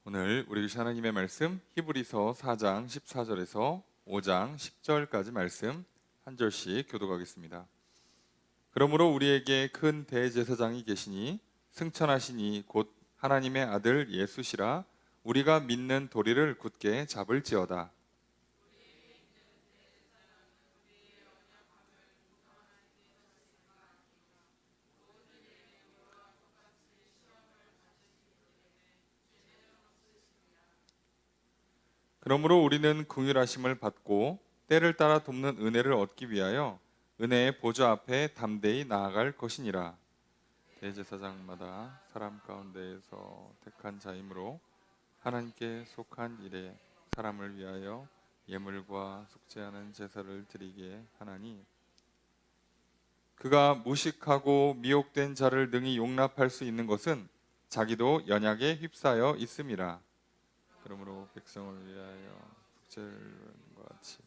오늘 우리 주신 하나님의 말씀 히브리서 4장 14절에서 5장 10절까지 말씀 한 절씩 교독하겠습니다. 그러므로 우리에게 큰 대제사장이 계시니 승천하시니 곧 하나님의 아들 예수시라. 우리가 믿는 도리를 굳게 잡을지어다. 그러므로 우리는 긍휼하심을 받고 때를 따라 돕는 은혜를 얻기 위하여 은혜의 보좌 앞에 담대히 나아갈 것이니라. 대제사장마다 사람 가운데에서 택한 자이므로 하나님께 속한 일에 사람을 위하여 예물과 속죄하는 제사를 드리게 하나니, 그가 무식하고 미혹된 자를 능히 용납할 수 있는 것은 자기도 연약에 휩싸여 있음이라. 그러므로 백성을 위하여 속죄과 같이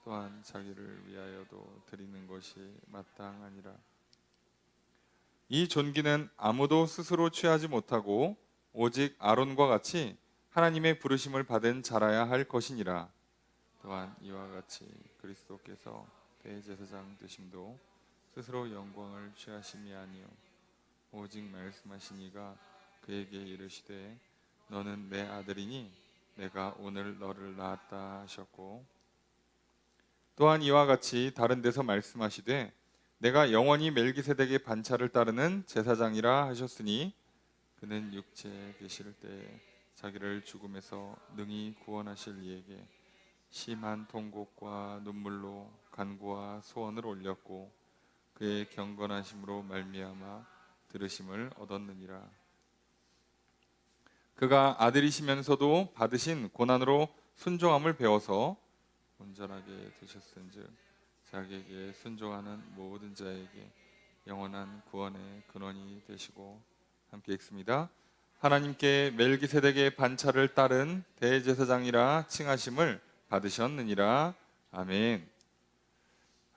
또한 자기를 위하여도 드리는 것이 마땅하니라. 이 존귀는 아무도 스스로 취하지 못하고 오직 아론과 같이 하나님의 부르심을 받은 자라야 할 것이니라. 또한 이와 같이 그리스도께서 대제사장 되심도 스스로 영광을 취하심이 아니요 오직 말씀하신 이가 그에게 이르시되 너는 내 아들이니 내가 오늘 너를 낳았다 하셨고, 또한 이와 같이 다른 데서 말씀하시되 내가 영원히 멜기세덱의 반차를 따르는 제사장이라 하셨으니, 그는 육체에 계실 때 자기를 죽음에서 능히 구원하실 이에게 심한 통곡과 눈물로 간구와 소원을 올렸고 그의 경건하심으로 말미암아 들으심을 얻었느니라. 그가 아들이시면서도 받으신 고난으로 순종함을 배워서 온전하게 되셨은즉 자기에게 순종하는 모든 자에게 영원한 구원의 근원이 되시고, 함께 읽습니다. 하나님께 멜기세덱의 반차를 따른 대제사장이라 칭하심을 받으셨느니라. 아멘.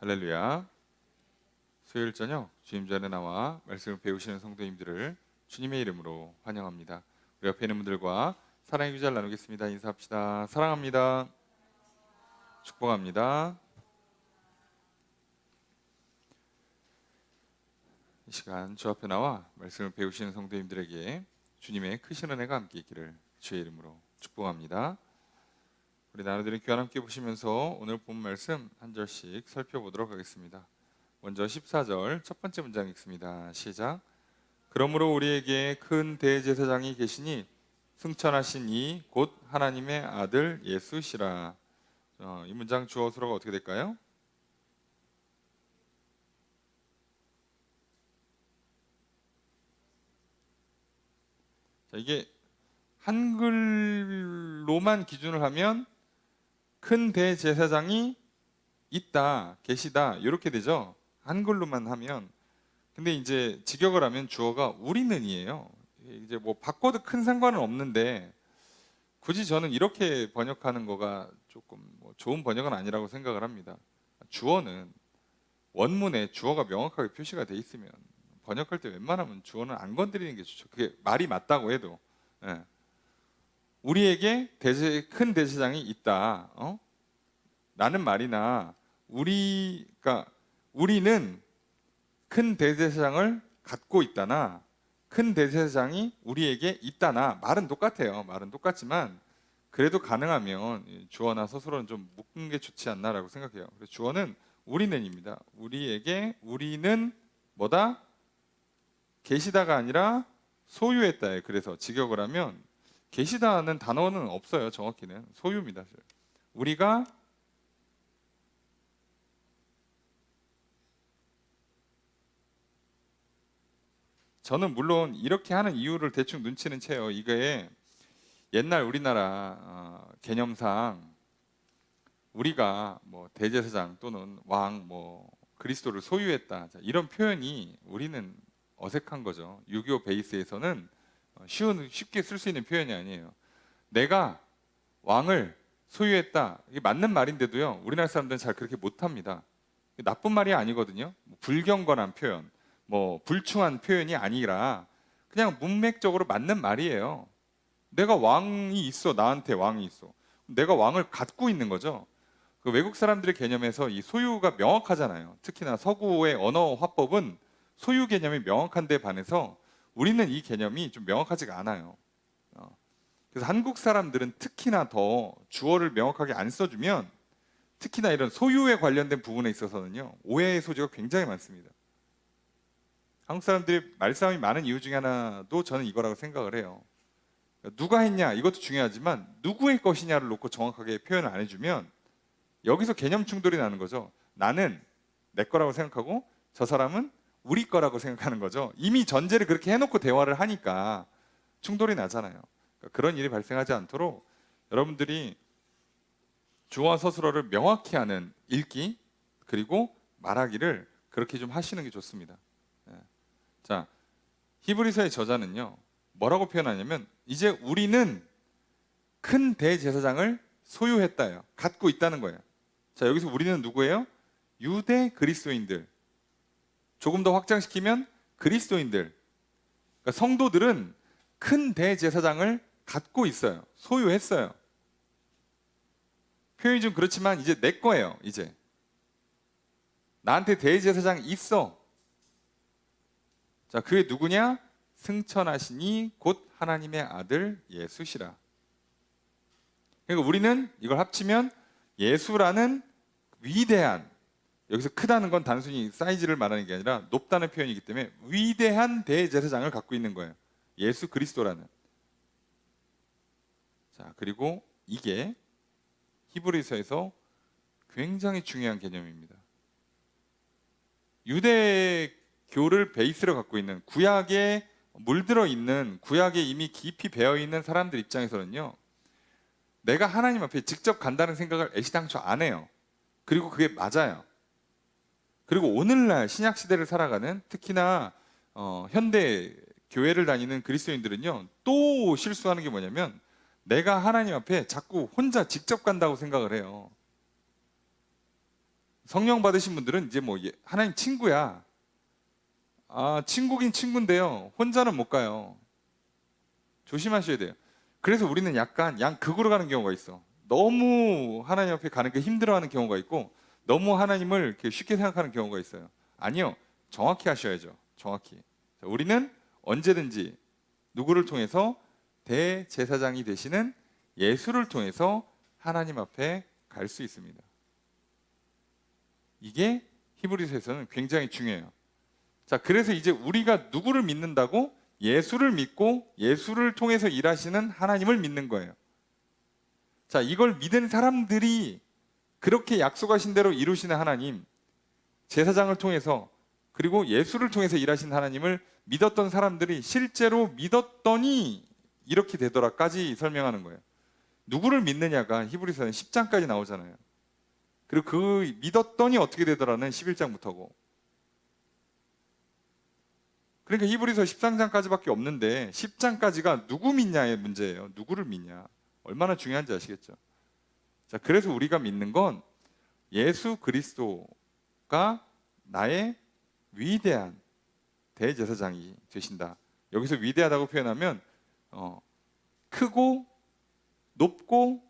할렐루야. 수요일 저녁 주님 전에 나와 말씀을 배우시는 성도님들을 주님의 이름으로 환영합니다. 우리 옆에 있는 분들과 사랑의 교제를 나누겠습니다. 인사합시다. 사랑합니다. 축복합니다. 이 시간 주 앞에 나와 말씀을 배우시는 성도님들에게 주님의 크신 은혜가 함께 있기를 주의 이름으로 축복합니다. 우리 나누들의 귀한 함께 보시면서 오늘 본 말씀 한 절씩 살펴보도록 하겠습니다. 먼저 14절 첫 번째 문장 읽습니다. 시작. 그러므로 우리에게 큰 대제사장이 계시니 승천하신 이 곧 하나님의 아들 예수시라. 이 문장 주어 수로가 어떻게 될까요? 자, 이게 한글로만 기준을 하면 큰 대제사장이 있다, 계시다 이렇게 되죠. 한글로만 하면. 근데 이제 직역을 하면 주어가 우리는이에요. 이제 뭐 바꿔도 큰 상관은 없는데 굳이 저는 이렇게 번역하는 거가 조금 뭐 좋은 번역은 아니라고 생각을 합니다. 주어는 원문에 주어가 명확하게 표시가 돼 있으면 번역할 때 웬만하면 주어는 안 건드리는 게 좋죠. 그게 말이 맞다고 해도. 예. 우리에게 큰 대제사장이 있다. 라는 말이나 그러니까 우리는 큰 대제사장을 갖고 있다나 큰 대제사장이 우리에게 있다나 말은 똑같아요. 말은 똑같지만 그래도 가능하면 주어나 서술어는 좀 묶은 게 좋지 않나라고 생각해요. 그래서 주어는 우리는입니다. 우리는 뭐다? 계시다가 아니라 소유했다예요. 그래서 직역을 하면 계시다는 단어는 없어요. 정확히는 소유입니다. 우리가 저는 물론 이렇게 하는 이유를 대충 눈치는 채요. 이게 옛날 우리나라 개념상 우리가 뭐 대제사장 또는 왕, 뭐 그리스도를 소유했다, 자, 이런 표현이 우리는 어색한 거죠. 유교 베이스에서는 쉽게 쓸 수 있는 표현이 아니에요. 내가 왕을 소유했다, 이게 맞는 말인데도요 우리나라 사람들은 잘 그렇게 못합니다. 나쁜 말이 아니거든요. 불경건한 표현, 뭐 불충한 표현이 아니라 그냥 문맥적으로 맞는 말이에요. 내가 왕이 있어. 나한테 왕이 있어. 내가 왕을 갖고 있는 거죠. 그 외국 사람들의 개념에서 이 소유가 명확하잖아요. 특히나 서구의 언어 화법은 소유 개념이 명확한 데 반해서 우리는 이 개념이 좀 명확하지가 않아요. 그래서 한국 사람들은 특히나 더 주어를 명확하게 안 써주면 특히나 이런 소유에 관련된 부분에 있어서는요, 오해의 소지가 굉장히 많습니다. 한국 사람들이 말싸움이 많은 이유 중에 하나도 저는 이거라고 생각을 해요. 누가 했냐 이것도 중요하지만 누구의 것이냐를 놓고 정확하게 표현을 안 해주면 여기서 개념 충돌이 나는 거죠. 나는 내 거라고 생각하고 저 사람은 우리 거라고 생각하는 거죠. 이미 전제를 그렇게 해놓고 대화를 하니까 충돌이 나잖아요. 그러니까 그런 일이 발생하지 않도록 여러분들이 주어와 서술어를 명확히 하는 읽기 그리고 말하기를 그렇게 좀 하시는 게 좋습니다. 자, 히브리서의 저자는요, 뭐라고 표현하냐면 이제 우리는 큰 대제사장을 소유했다요. 갖고 있다는 거예요. 자, 여기서 우리는 누구예요? 유대 그리스도인들. 조금 더 확장시키면 그리스도인들. 그러니까 성도들은 큰 대제사장을 갖고 있어요. 소유했어요. 표현이 좀 그렇지만 이제 내 거예요. 이제 나한테 대제사장이 있어. 자, 그게 누구냐? 승천하시니 곧 하나님의 아들 예수시라. 그러니까 우리는 이걸 합치면 예수라는 위대한, 여기서 크다는 건 단순히 사이즈를 말하는 게 아니라 높다는 표현이기 때문에 위대한 대제사장을 갖고 있는 거예요. 예수 그리스도라는. 자, 그리고 이게 히브리서에서 굉장히 중요한 개념입니다. 유대교를 베이스로 갖고 있는, 구약에 물들어 있는, 구약에 이미 깊이 배어 있는 사람들 입장에서는요, 내가 하나님 앞에 직접 간다는 생각을 애시당초 안 해요. 그리고 그게 맞아요. 그리고 오늘날 신약 시대를 살아가는, 특히나 현대 교회를 다니는 그리스도인들은요, 또 실수하는 게 뭐냐면 내가 하나님 앞에 자꾸 혼자 직접 간다고 생각을 해요. 성령 받으신 분들은 이제 뭐 하나님 친구야. 아, 친구긴 친구인데요, 혼자는 못 가요. 조심하셔야 돼요. 그래서 우리는 약간 양극으로 가는 경우가 있어. 너무 하나님 앞에 가는 게 힘들어하는 경우가 있고, 너무 하나님을 이렇게 쉽게 생각하는 경우가 있어요. 아니요, 정확히 하셔야죠. 정확히. 자, 우리는 언제든지 누구를 통해서 대제사장이 되시는 예수를 통해서 하나님 앞에 갈 수 있습니다. 이게 히브리서에서는 굉장히 중요해요. 자, 그래서 이제 우리가 누구를 믿는다고? 예수를 믿고 예수를 통해서 일하시는 하나님을 믿는 거예요. 자, 이걸 믿은 사람들이 그렇게 약속하신 대로 이루시는 하나님, 제사장을 통해서 그리고 예수를 통해서 일하신 하나님을 믿었던 사람들이 실제로 믿었더니 이렇게 되더라까지 설명하는 거예요. 누구를 믿느냐가 히브리서는 10장까지 나오잖아요. 그리고 그 믿었더니 어떻게 되더라는 11장부터고. 그러니까 히브리서 13장까지밖에 없는데 10장까지가 누구 믿냐의 문제예요. 누구를 믿냐. 얼마나 중요한지 아시겠죠? 자, 그래서 우리가 믿는 건 예수 그리스도가 나의 위대한 대제사장이 되신다. 여기서 위대하다고 표현하면 크고 높고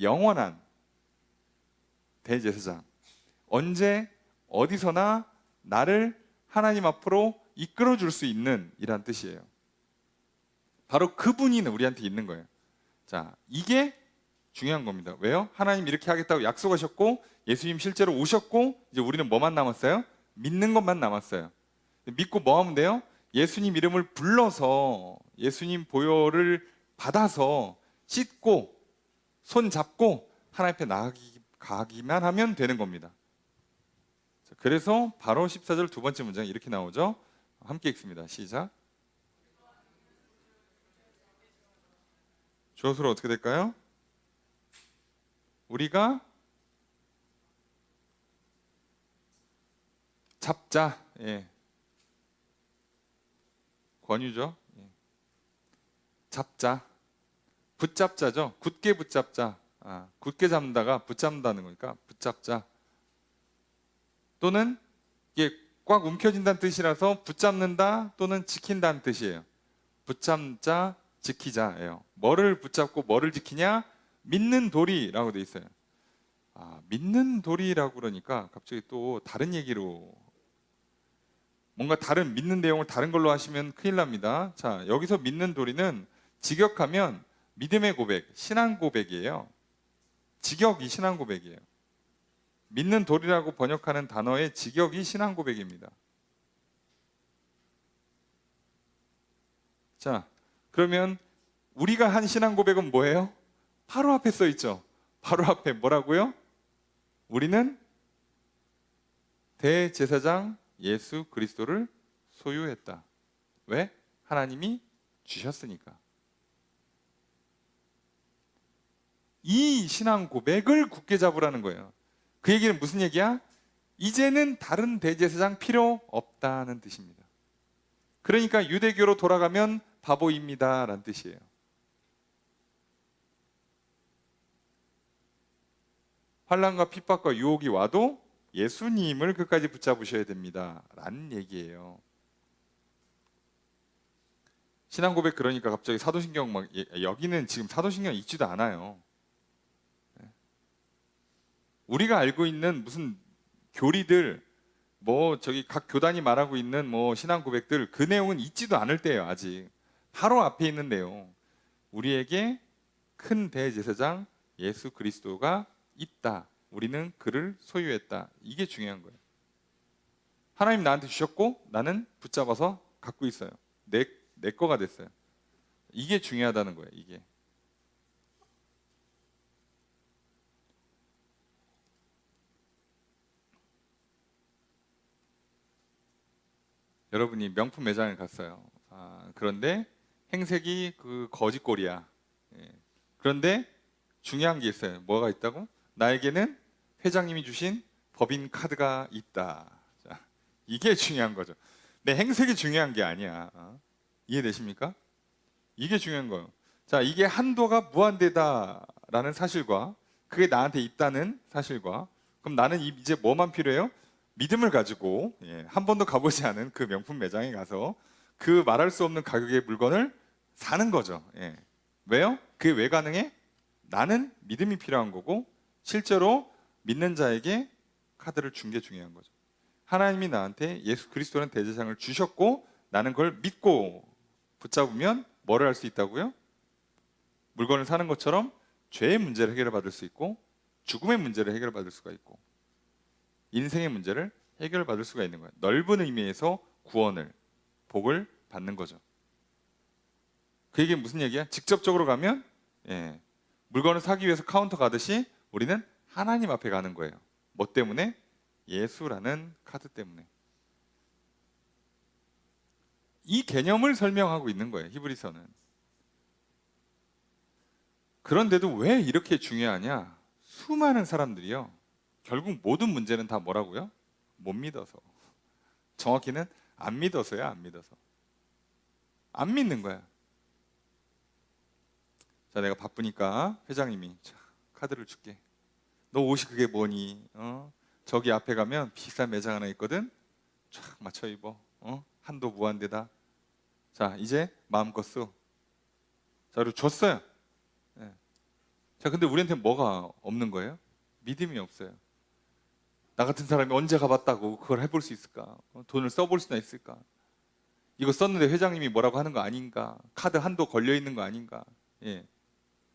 영원한 대제사장. 언제 어디서나 나를 하나님 앞으로 이끌어 줄 수 있는 이란 뜻이에요. 바로 그분이 우리한테 있는 거예요. 자, 이게 중요한 겁니다. 왜요? 하나님 이렇게 하겠다고 약속하셨고 예수님 실제로 오셨고 이제 우리는 뭐만 남았어요? 믿는 것만 남았어요. 믿고 뭐 하면 돼요? 예수님 이름을 불러서 예수님 보혈을 받아서 씻고 손 잡고 하나님 앞에 나가기만 하면 되는 겁니다. 자, 그래서 바로 14절 두 번째 문장이 이렇게 나오죠. 함께 읽습니다. 시작. 주어수로 어떻게 될까요? 우리가 잡자. 예. 권유죠. 예. 잡자. 붙잡자죠. 굳게 붙잡자. 굳게 잡다가 붙잡는다는 거니까 붙잡자. 또는 이게 꽉 움켜진다는 뜻이라서 붙잡는다 또는 지킨다는 뜻이에요. 붙잡자, 지키자예요. 뭐를 붙잡고 뭐를 지키냐? 믿는 도리라고 돼 있어요. 믿는 도리라고 그러니까 갑자기 또 다른 얘기로, 뭔가 다른 믿는 내용을 다른 걸로 하시면 큰일 납니다. 자, 여기서 믿는 도리는 직역하면 믿음의 고백, 신앙 고백이에요. 직역이 신앙 고백이에요. 믿는 도리라고 번역하는 단어의 직역이 신앙 고백입니다. 자, 그러면 우리가 한 신앙 고백은 뭐예요? 바로 앞에 써 있죠. 바로 앞에 뭐라고요? 우리는 대제사장 예수 그리스도를 소유했다. 왜? 하나님이 주셨으니까. 이 신앙 고백을 굳게 잡으라는 거예요. 그 얘기는 무슨 얘기야? 이제는 다른 대제사장 필요 없다는 뜻입니다. 그러니까 유대교로 돌아가면 바보입니다 라는 뜻이에요. 환난과 핍박과 유혹이 와도 예수님을 끝까지 붙잡으셔야 됩니다 라는 얘기예요. 신앙 고백 그러니까 갑자기 사도신경 막, 여기는 지금 사도신경 있지도 않아요. 우리가 알고 있는 무슨 교리들, 뭐 저기 각 교단이 말하고 있는 뭐 신앙 고백들, 그 내용은 있지도 않을 때예요. 아직 바로 앞에 있는 내용, 우리에게 큰 대제사장 예수 그리스도가 있다, 우리는 그를 소유했다, 이게 중요한 거예요. 하나님 나한테 주셨고 나는 붙잡아서 갖고 있어요. 내 거가 됐어요. 이게 중요하다는 거예요. 이게. 여러분이 명품 매장에 갔어요. 그런데 행색이 그 거짓골이야. 예. 그런데 중요한 게 있어요. 뭐가 있다고? 나에게는 회장님이 주신 법인 카드가 있다. 자, 이게 중요한 거죠. 내 행색이 중요한 게 아니야. 이해되십니까? 이게 중요한 거예요. 자, 이게 한도가 무한대다라는 사실과 그게 나한테 있다는 사실과, 그럼 나는 이제 뭐만 필요해요? 믿음을 가지고, 한 번도 가보지 않은 그 명품 매장에 가서 그 말할 수 없는 가격의 물건을 사는 거죠. 왜요? 그게 왜 가능해? 나는 믿음이 필요한 거고, 실제로 믿는 자에게 카드를 준 게 중요한 거죠. 하나님이 나한테 예수 그리스도라는 대제사장을 주셨고 나는 그걸 믿고 붙잡으면 뭐를 할 수 있다고요? 물건을 사는 것처럼 죄의 문제를 해결해 받을 수 있고, 죽음의 문제를 해결해 받을 수가 있고, 인생의 문제를 해결해 받을 수가 있는 거예요. 넓은 의미에서 구원을, 복을 받는 거죠. 그 얘기는 무슨 얘기야? 직접적으로 가면 물건을 사기 위해서 카운터 가듯이 우리는 하나님 앞에 가는 거예요. 뭐 때문에? 예수라는 카드 때문에. 이 개념을 설명하고 있는 거예요, 히브리서는. 그런데도 왜 이렇게 중요하냐? 수많은 사람들이요, 결국 모든 문제는 다 뭐라고요? 못 믿어서. 정확히는 안 믿어서야. 안 믿어서. 안 믿는 거야. 자, 내가 바쁘니까 회장님이 자, 카드를 줄게. 너 옷이 그게 뭐니? 저기 앞에 가면 비싼 매장 하나 있거든. 쫙 맞춰 입어. 한도 무한대다. 자, 이제 마음껏 써. 자, 그리고 줬어요. 자, 근데 우리한테 뭐가 없는 거예요? 믿음이 없어요. 나 같은 사람이 언제 가봤다고 그걸 해볼 수 있을까? 돈을 써볼 수나 있을까? 이거 썼는데 회장님이 뭐라고 하는 거 아닌가? 카드 한도 걸려 있는 거 아닌가?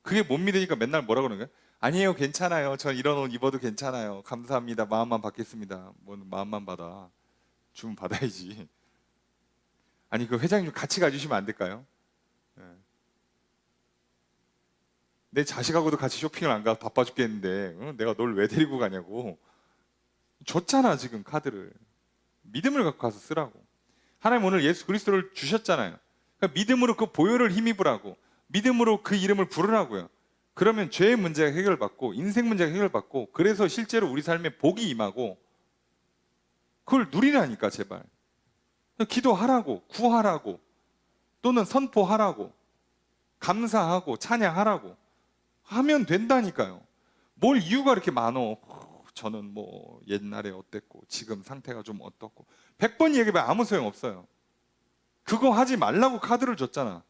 그게 못 믿으니까 맨날 뭐라고 그러는 거예요? 아니에요, 괜찮아요. 전 이런 옷 입어도 괜찮아요. 감사합니다. 마음만 받겠습니다. 뭐 마음만 받아. 주문 받아야지. 아니, 그 회장님 같이 가주시면 안 될까요? 내 자식하고도 같이 쇼핑을 안 가. 바빠 죽겠는데 내가 널 왜 데리고 가냐고. 줬잖아, 지금 카드를. 믿음을 갖고 가서 쓰라고. 하나님 오늘 예수 그리스도를 주셨잖아요. 그러니까 믿음으로 그 보혈을 힘입으라고. 믿음으로 그 이름을 부르라고요. 그러면 죄의 문제가 해결받고 인생 문제가 해결받고, 그래서 실제로 우리 삶에 복이 임하고, 그걸 누리라니까. 제발 기도하라고, 구하라고, 또는 선포하라고, 감사하고 찬양하라고 하면 된다니까요. 뭘 이유가 이렇게 많어. 저는 뭐 옛날에 어땠고 지금 상태가 좀 어떻고 100번 얘기해봐 아무 소용 없어요. 그거 하지 말라고 카드를 줬잖아.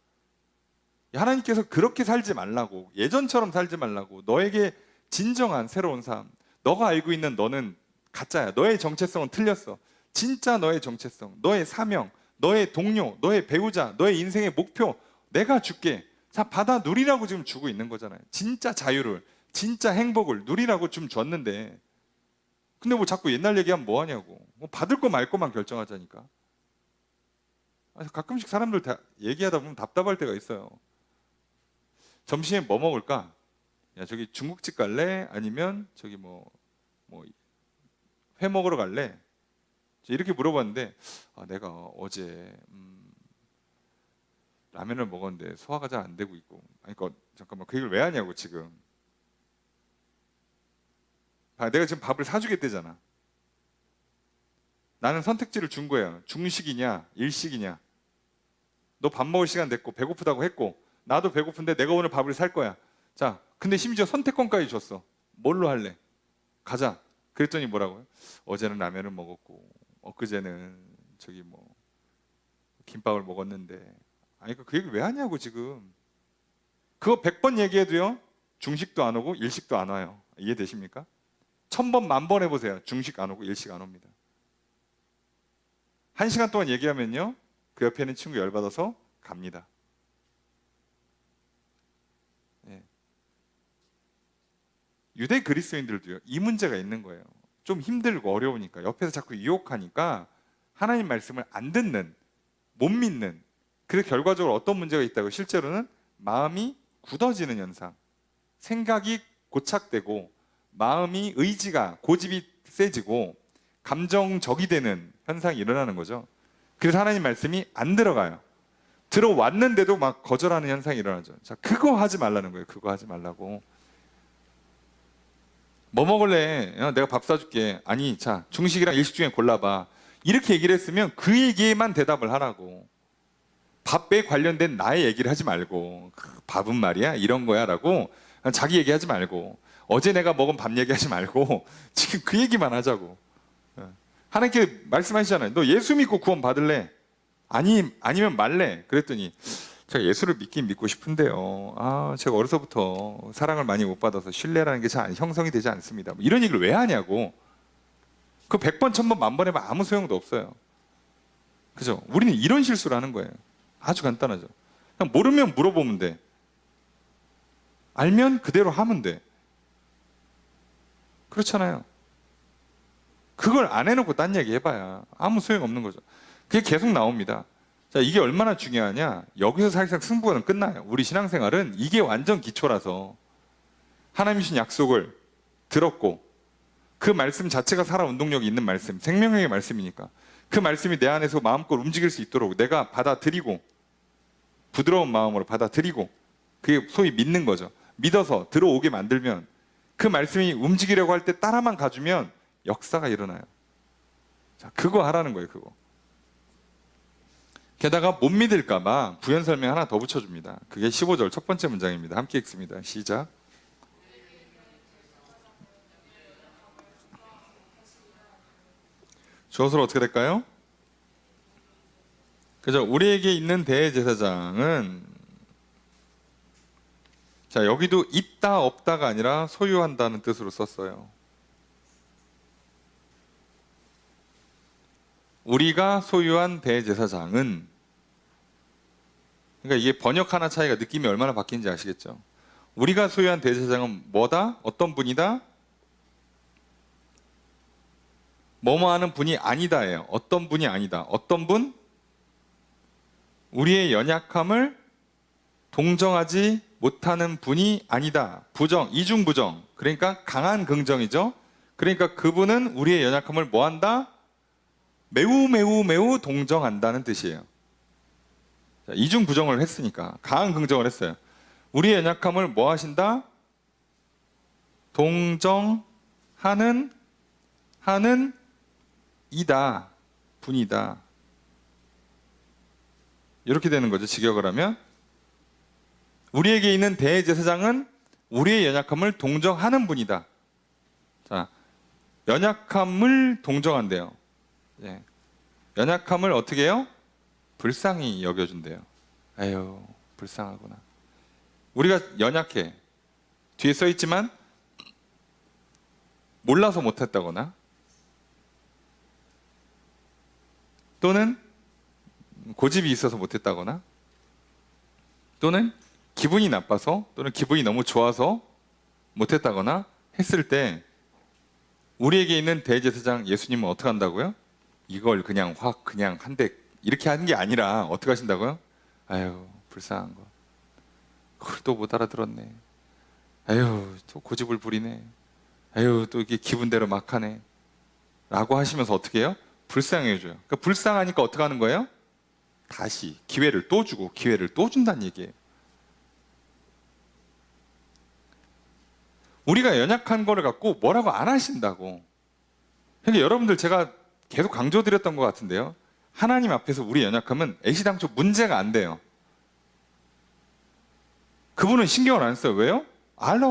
하나님께서 그렇게 살지 말라고, 예전처럼 살지 말라고, 너에게 진정한 새로운 삶, 너가 알고 있는 너는 가짜야. 너의 정체성은 틀렸어. 진짜 너의 정체성, 너의 사명, 너의 동료, 너의 배우자, 너의 인생의 목표 내가 줄게. 자, 받아 누리라고 지금 주고 있는 거잖아요. 진짜 자유를, 진짜 행복을 누리라고 좀 줬는데, 근데 뭐 자꾸 옛날 얘기하면 뭐하냐고. 뭐 받을 거 말 거만 결정하자니까. 가끔씩 사람들 다 얘기하다 보면 답답할 때가 있어요. 점심에 뭐 먹을까? 야, 저기 중국집 갈래? 아니면 저기 뭐 회 먹으러 갈래? 이렇게 물어봤는데, 내가 어제 라면을 먹었는데 소화가 잘 안 되고 있고. 아니, 그러니까 잠깐만, 그 얘기를 왜 하냐고 지금. 내가 지금 밥을 사주겠대잖아. 나는 선택지를 준 거예요. 중식이냐 일식이냐. 너 밥 먹을 시간 됐고 배고프다고 했고, 나도 배고픈데 내가 오늘 밥을 살 거야. 자, 근데 심지어 선택권까지 줬어. 뭘로 할래? 가자. 그랬더니 뭐라고요? 어제는 라면을 먹었고 엊그제는 저기 뭐 김밥을 먹었는데. 아니, 그 얘기 왜 하냐고 지금. 그거 100번 얘기해도요, 중식도 안 오고 일식도 안 와요. 이해되십니까? 1000번, 10,000번 해보세요. 중식 안 오고 일식 안 옵니다. 1시간 동안 얘기하면요, 그 옆에 있는 친구 열받아서 갑니다. 예. 유대 그리스도인들도요, 이 문제가 있는 거예요. 좀 힘들고 어려우니까, 옆에서 자꾸 유혹하니까 하나님 말씀을 안 듣는, 못 믿는. 그래서 결과적으로 어떤 문제가 있다고? 실제로는 마음이 굳어지는 현상, 생각이 고착되고 마음이, 의지가, 고집이 세지고 감정적이 되는 현상이 일어나는 거죠. 그래서 하나님 말씀이 안 들어가요. 들어왔는데도 막 거절하는 현상이 일어나죠. 자, 그거 하지 말라는 거예요. 그거 하지 말라고. 뭐 먹을래? 내가 밥 사줄게. 아니, 자, 중식이랑 일식 중에 골라봐. 이렇게 얘기를 했으면 그 얘기에만 대답을 하라고. 밥에 관련된 나의 얘기를 하지 말고, 밥은 말이야 이런 거야 라고 자기 얘기하지 말고, 어제 내가 먹은 밥 얘기하지 말고 지금 그 얘기만 하자고. 하나님께 말씀하시잖아요. 너 예수 믿고 구원 받을래? 아니면 말래? 그랬더니, 제가 예수를 믿긴 믿고 싶은데요, 제가 어려서부터 사랑을 많이 못 받아서 신뢰라는 게 잘 형성이 되지 않습니다. 뭐 이런 얘기를 왜 하냐고. 그 100번, 1000번, 10,000번 해봐 아무 소용도 없어요. 그죠? 우리는 이런 실수를 하는 거예요. 아주 간단하죠. 그냥 모르면 물어보면 돼. 알면 그대로 하면 돼. 그렇잖아요. 그걸 안 해놓고 딴 얘기 해봐야 아무 소용없는 거죠. 그게 계속 나옵니다. 자, 이게 얼마나 중요하냐. 여기서 사실상 승부는 끝나요. 우리 신앙생활은 이게 완전 기초라서, 하나님 주신 약속을 들었고 그 말씀 자체가 살아 운동력이 있는 말씀, 생명력의 말씀이니까 그 말씀이 내 안에서 마음껏 움직일 수 있도록 내가 받아들이고, 부드러운 마음으로 받아들이고, 그게 소위 믿는 거죠. 믿어서 들어오게 만들면, 그 말씀이 움직이려고 할 때 따라만 가주면 역사가 일어나요. 자, 그거 하라는 거예요. 그거. 게다가 못 믿을까봐 부연 설명 하나 더 붙여줍니다. 그게 15절 첫 번째 문장입니다. 함께 읽습니다. 시작. 주어서로 어떻게 될까요? 그죠? 우리에게 있는 대제사장은, 자, 여기도 있다 없다가 아니라 소유한다는 뜻으로 썼어요. 우리가 소유한 대제사장은, 그러니까 이게 번역 하나 차이가 느낌이 얼마나 바뀐지 아시겠죠? 우리가 소유한 대제사장은 뭐다? 어떤 분이다? 뭐뭐 하는 분이 아니다예요. 어떤 분이 아니다. 어떤 분? 우리의 연약함을 동정하지 못하는 분이 아니다. 부정, 이중부정. 그러니까 강한 긍정이죠. 그러니까 그분은 우리의 연약함을 뭐 한다? 매우 매우 매우 동정한다는 뜻이에요. 자, 이중부정을 했으니까 강한 긍정을 했어요. 우리의 연약함을 뭐 하신다? 동정하는 이다, 분이다. 이렇게 되는 거죠. 직역을 하면 우리에게 있는 대제사장은 우리의 연약함을 동정하는 분이다. 자, 연약함을 동정한대요. 예. 연약함을 어떻게 해요? 불쌍히 여겨준대요. 에휴, 불쌍하구나. 우리가 연약해. 뒤에 써 있지만 몰라서 못했다거나 또는 고집이 있어서 못했다거나 또는 기분이 나빠서 또는 기분이 너무 좋아서 못했다거나 했을 때 우리에게 있는 대제사장 예수님은 어떻게 한다고요? 이걸 그냥 확 그냥 한 대 이렇게 하는 게 아니라 어떻게 하신다고요? 아유 불쌍한 거 그걸 또 못 알아들었네. 아유 또 고집을 부리네. 아유 또 이게 기분대로 막 하네 라고 하시면서 어떻게 해요? 불쌍해져요. 그러니까 불쌍하니까 어떻게 하는 거예요? 다시 기회를 또 주고 기회를 또 준다는 얘기예요. 우리가 연약한 거를 갖고 뭐라고 안 하신다고. 그러니까 여러분들 제가 계속 강조드렸던 것 같은데요. 하나님 앞에서 우리 연약함은 애시당초 문제가 안 돼요. 그분은 신경을 안 써요. 왜요? 알아.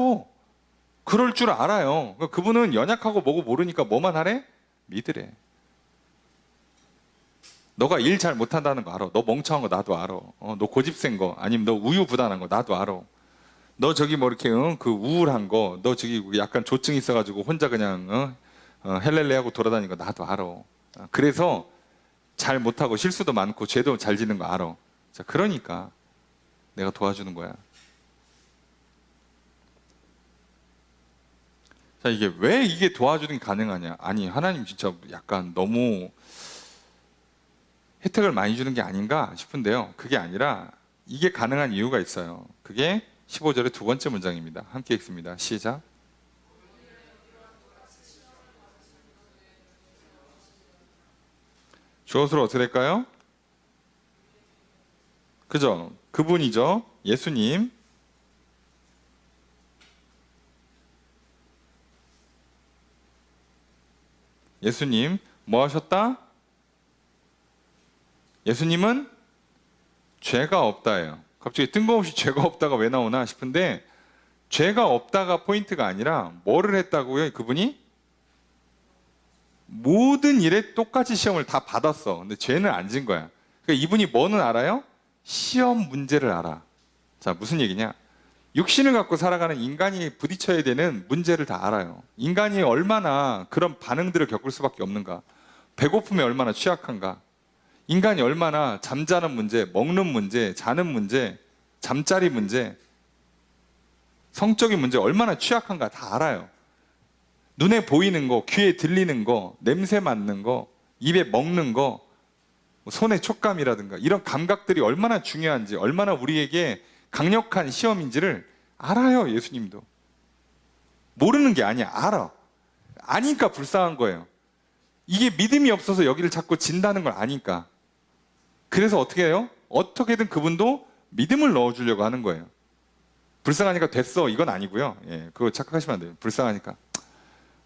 그럴 줄 알아요. 그러니까 그분은 연약하고 뭐고 모르니까 뭐만 하래? 믿으래. 너가 일 잘 못한다는 거 알아. 너 멍청한 거 나도 알아. 너 고집 센 거, 아니면 너 우유부단한 거 나도 알아. 너 저기 뭐 이렇게 그 우울한 거, 너 저기 약간 조증 있어가지고 혼자 그냥 헬렐레 하고 돌아다니는 거 나도 알아. 그래서 잘 못하고 실수도 많고 죄도 잘 지는 거 알아. 자, 그러니까 내가 도와주는 거야. 자, 이게 왜 이게 도와주는 게 가능하냐? 아니, 하나님 진짜 약간 너무 혜택을 많이 주는 게 아닌가 싶은데요. 그게 아니라 이게 가능한 이유가 있어요. 그게 15절의 두 번째 문장입니다. 함께 읽습니다. 시작. 주어수로 어떻게 될까요? 그죠? 그분이죠. 예수님. 예수님 뭐 하셨다? 예수님은 죄가 없다예요. 갑자기 뜬금없이 죄가 없다가 왜 나오나 싶은데 죄가 없다가 포인트가 아니라 뭐를 했다고요? 그분이 모든 일에 똑같이 시험을 다 받았어. 근데 죄는 안 진 거야. 그러니까 이분이 뭐는 알아요? 시험 문제를 알아. 자, 무슨 얘기냐? 육신을 갖고 살아가는 인간이 부딪혀야 되는 문제를 다 알아요. 인간이 얼마나 그런 반응들을 겪을 수밖에 없는가? 배고픔에 얼마나 취약한가? 인간이 얼마나 잠자는 문제, 먹는 문제, 자는 문제, 잠자리 문제, 성적인 문제 얼마나 취약한가 다 알아요. 눈에 보이는 거, 귀에 들리는 거, 냄새 맡는 거, 입에 먹는 거, 손의 촉감이라든가 이런 감각들이 얼마나 중요한지, 얼마나 우리에게 강력한 시험인지를 알아요. 예수님도 모르는 게 아니야. 알아. 아니까 불쌍한 거예요. 이게 믿음이 없어서 여기를 자꾸 진다는 걸 아니까. 그래서 어떻게 해요? 어떻게든 그분도 믿음을 넣어주려고 하는 거예요. 불쌍하니까 됐어 이건 아니고요. 예, 그거 착각하시면 안 돼요. 불쌍하니까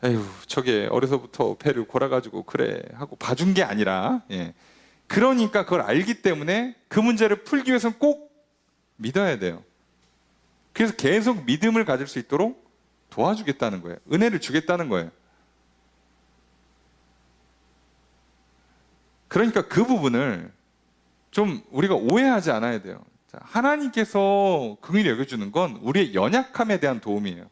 에휴 저게 어려서부터 배를 골아가지고 그래 하고 봐준 게 아니라, 예, 그러니까 그걸 알기 때문에 그 문제를 풀기 위해서는 꼭 믿어야 돼요. 그래서 계속 믿음을 가질 수 있도록 도와주겠다는 거예요. 은혜를 주겠다는 거예요. 그러니까 그 부분을 좀 우리가 오해하지 않아야 돼요. 자, 하나님께서 긍휼히 여겨주는 건 우리의 연약함에 대한 도움이에요.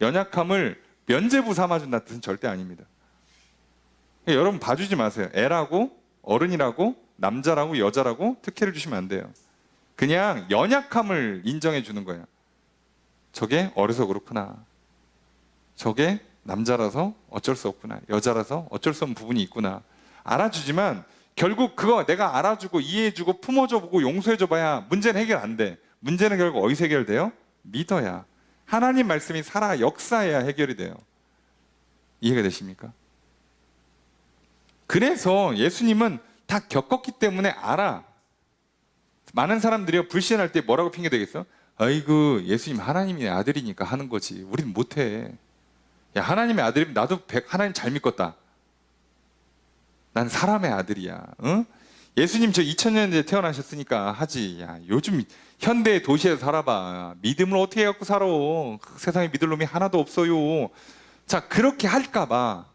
연약함을 면죄부 삼아준다는 뜻은 절대 아닙니다. 여러분 봐주지 마세요. 애라고, 어른이라고, 남자라고, 여자라고 특혜를 주시면 안 돼요. 그냥 연약함을 인정해 주는 거예요. 저게 어려서 그렇구나. 저게 남자라서 어쩔 수 없구나. 여자라서 어쩔 수 없는 부분이 있구나. 알아주지만 결국 그거 내가 알아주고 이해해주고 품어줘보고 용서해줘봐야 문제는 해결 안 돼. 문제는 결국 어디서 해결돼요? 믿어야. 하나님 말씀이 살아 역사해야 해결이 돼요. 이해가 되십니까? 그래서 예수님은 다 겪었기 때문에 알아. 많은 사람들이 불신할 때 뭐라고 핑계 대겠어? 아이고 예수님 하나님의 아들이니까 하는 거지. 우린 못해. 야 하나님의 아들이면 나도 하나님 잘 믿겠다. 난 사람의 아들이야. 응? 예수님 저 2000년에 태어나셨으니까 하지. 야 요즘 현대 도시에서 살아봐. 믿음을 어떻게 갖고 살아? 세상에 믿을 놈이 하나도 없어요. 자 그렇게 할까봐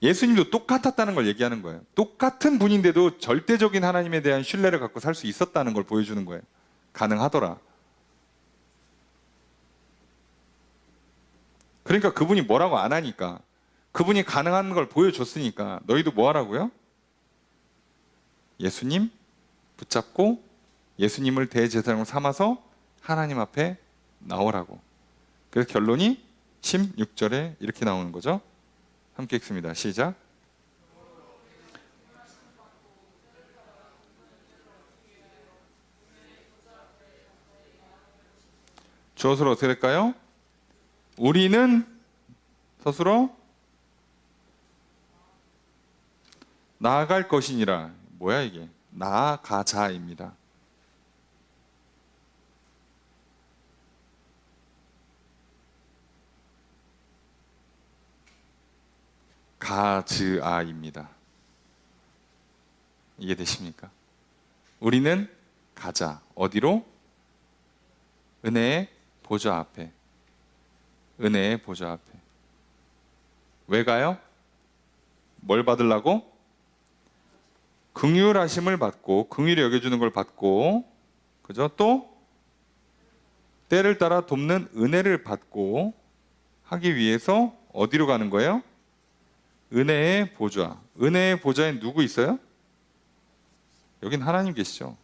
예수님도 똑같았다는 걸 얘기하는 거예요. 똑같은 분인데도 절대적인 하나님에 대한 신뢰를 갖고 살 수 있었다는 걸 보여주는 거예요. 가능하더라. 그러니까 그분이 뭐라고 안 하니까, 그분이 가능한 걸 보여줬으니까 너희도 뭐 하라고요? 예수님 붙잡고 예수님을 대제사장으로 삼아서 하나님 앞에 나오라고. 그래서 결론이 16절에 이렇게 나오는 거죠. 함께 읽습니다. 시작. 주어서로 어떻게 될까요? 우리는 스스로 나아갈 것이니라. 뭐야 이게? 나아가자입니다. 가즈아입니다. 이해되십니까? 우리는 가자. 어디로? 은혜의 보좌 앞에. 은혜의 보좌 앞에. 왜 가요? 뭘 받으려고? 긍휼하심을 받고, 긍휼히 여겨주는 걸 받고, 그죠? 또 때를 따라 돕는 은혜를 받고 하기 위해서 어디로 가는 거예요? 은혜의 보좌. 은혜의 보좌에 누구 있어요? 여긴 하나님 계시죠.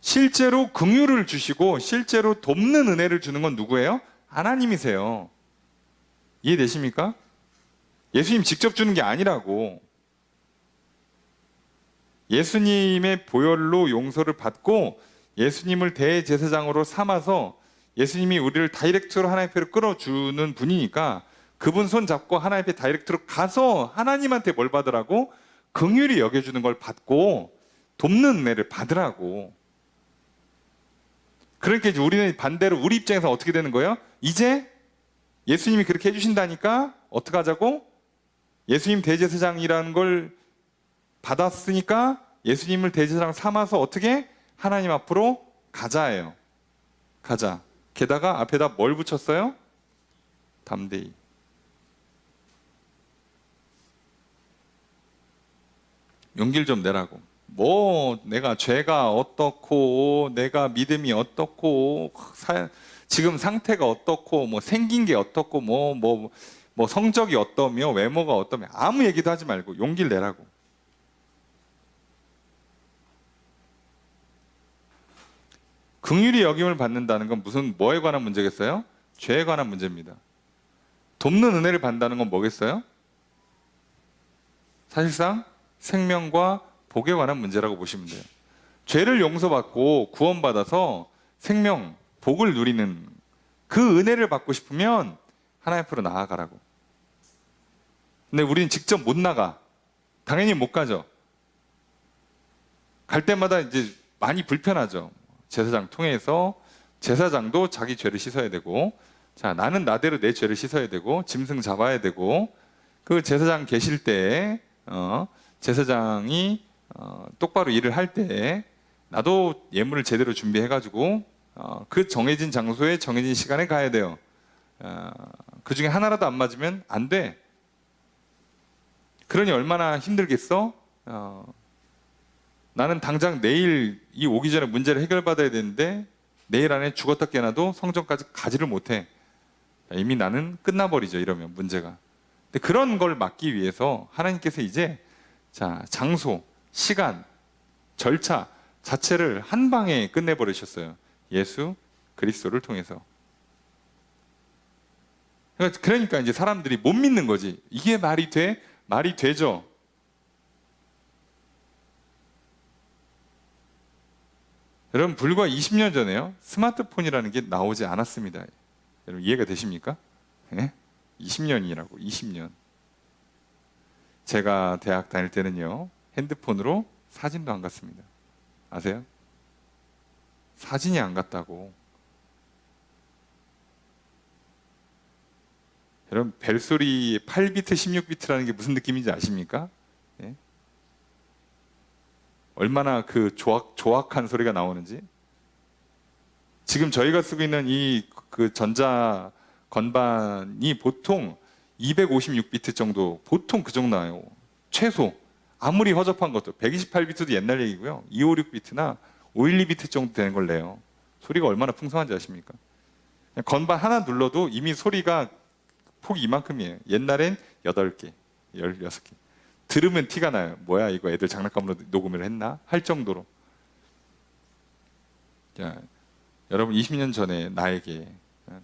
실제로 긍휼을 주시고 실제로 돕는 은혜를 주는 건 누구예요? 하나님이세요. 이해되십니까? 예수님 직접 주는 게 아니라고. 예수님의 보혈로 용서를 받고 예수님을 대제사장으로 삼아서 예수님이 우리를 다이렉트로 하나님 앞으로 끌어주는 분이니까 그분 손 잡고 하나님 앞에 다이렉트로 가서 하나님한테 뭘 받으라고? 긍휼히 여겨주는 걸 받고 돕는 은혜를 받으라고. 그러니까 이제 우리는 반대로 우리 입장에서 어떻게 되는 거예요? 이제 예수님이 그렇게 해주신다니까 어떻게 하자고? 예수님 대제사장이라는 걸 받았으니까 예수님을 대제사장 삼아서 어떻게? 하나님 앞으로 가자예요. 가자. 게다가 앞에다 뭘 붙였어요? 담대히. 용기를 좀 내라고. 뭐 내가 죄가 어떻고 내가 믿음이 어떻고 지금 상태가 어떻고 뭐 생긴 게 어떻고 뭐 성적이 어떠며 외모가 어떠며 아무 얘기도 하지 말고 용기를 내라고. 긍휼히 여김을 받는다는 건 무슨 뭐에 관한 문제겠어요? 죄에 관한 문제입니다. 돕는 은혜를 받는다는 건 뭐겠어요? 사실상 생명과 복에 관한 문제라고 보시면 돼요. 죄를 용서받고 구원받아서 생명, 복을 누리는 그 은혜를 받고 싶으면 하나님 앞으로 나아가라고. 근데 우리는 직접 못 나가. 당연히 못 가죠. 갈 때마다 이제 많이 불편하죠. 제사장 통해서 제사장도 자기 죄를 씻어야 되고, 자 나는 나대로 내 죄를 씻어야 되고, 짐승 잡아야 되고, 그 제사장 계실 때 제사장이 똑바로 일을 할 때 나도 예물을 제대로 준비해가지고 그 정해진 장소에 정해진 시간에 가야 돼요. 그 중에 하나라도 안 맞으면 안 돼. 그러니 얼마나 힘들겠어? 나는 당장 내일 이 오기 전에 문제를 해결받아야 되는데 내일 안에 죽었다 깨어나도 성전까지 가지를 못해. 이미 나는 끝나버리죠. 이러면 문제가. 근데 그런 걸 막기 위해서 하나님께서 이제 자 장소, 시간, 절차 자체를 한 방에 끝내버리셨어요. 예수 그리스도를 통해서. 그러니까 이제 사람들이 못 믿는 거지. 이게 말이 돼? 말이 되죠. 여러분 불과 20년 전에요. 스마트폰이라는 게 나오지 않았습니다. 여러분 이해가 되십니까? 네? 20년이라고 20년. 제가 대학 다닐 때는요. 핸드폰으로 사진도 안 갔습니다. 아세요? 사진이 안 갔다고. 여러분 벨소리 8비트 16비트라는 게 무슨 느낌인지 아십니까? 예? 얼마나 그 조악한 소리가 나오는지. 지금 저희가 쓰고 있는 이 그 전자 건반이 보통 256비트 정도, 보통 그 정도 나와요. 최소. 아무리 허접한 것도 128비트도 옛날 얘기고요. 256비트나 512비트 정도 되는 걸 내요. 소리가 얼마나 풍성한지 아십니까? 건반 하나 눌러도 이미 소리가 폭이 이만큼이에요. 옛날엔 8개, 16개. 들으면 티가 나요. 뭐야 이거 애들 장난감으로 녹음을 했나? 할 정도로. 자, 여러분 20년 전에 나에게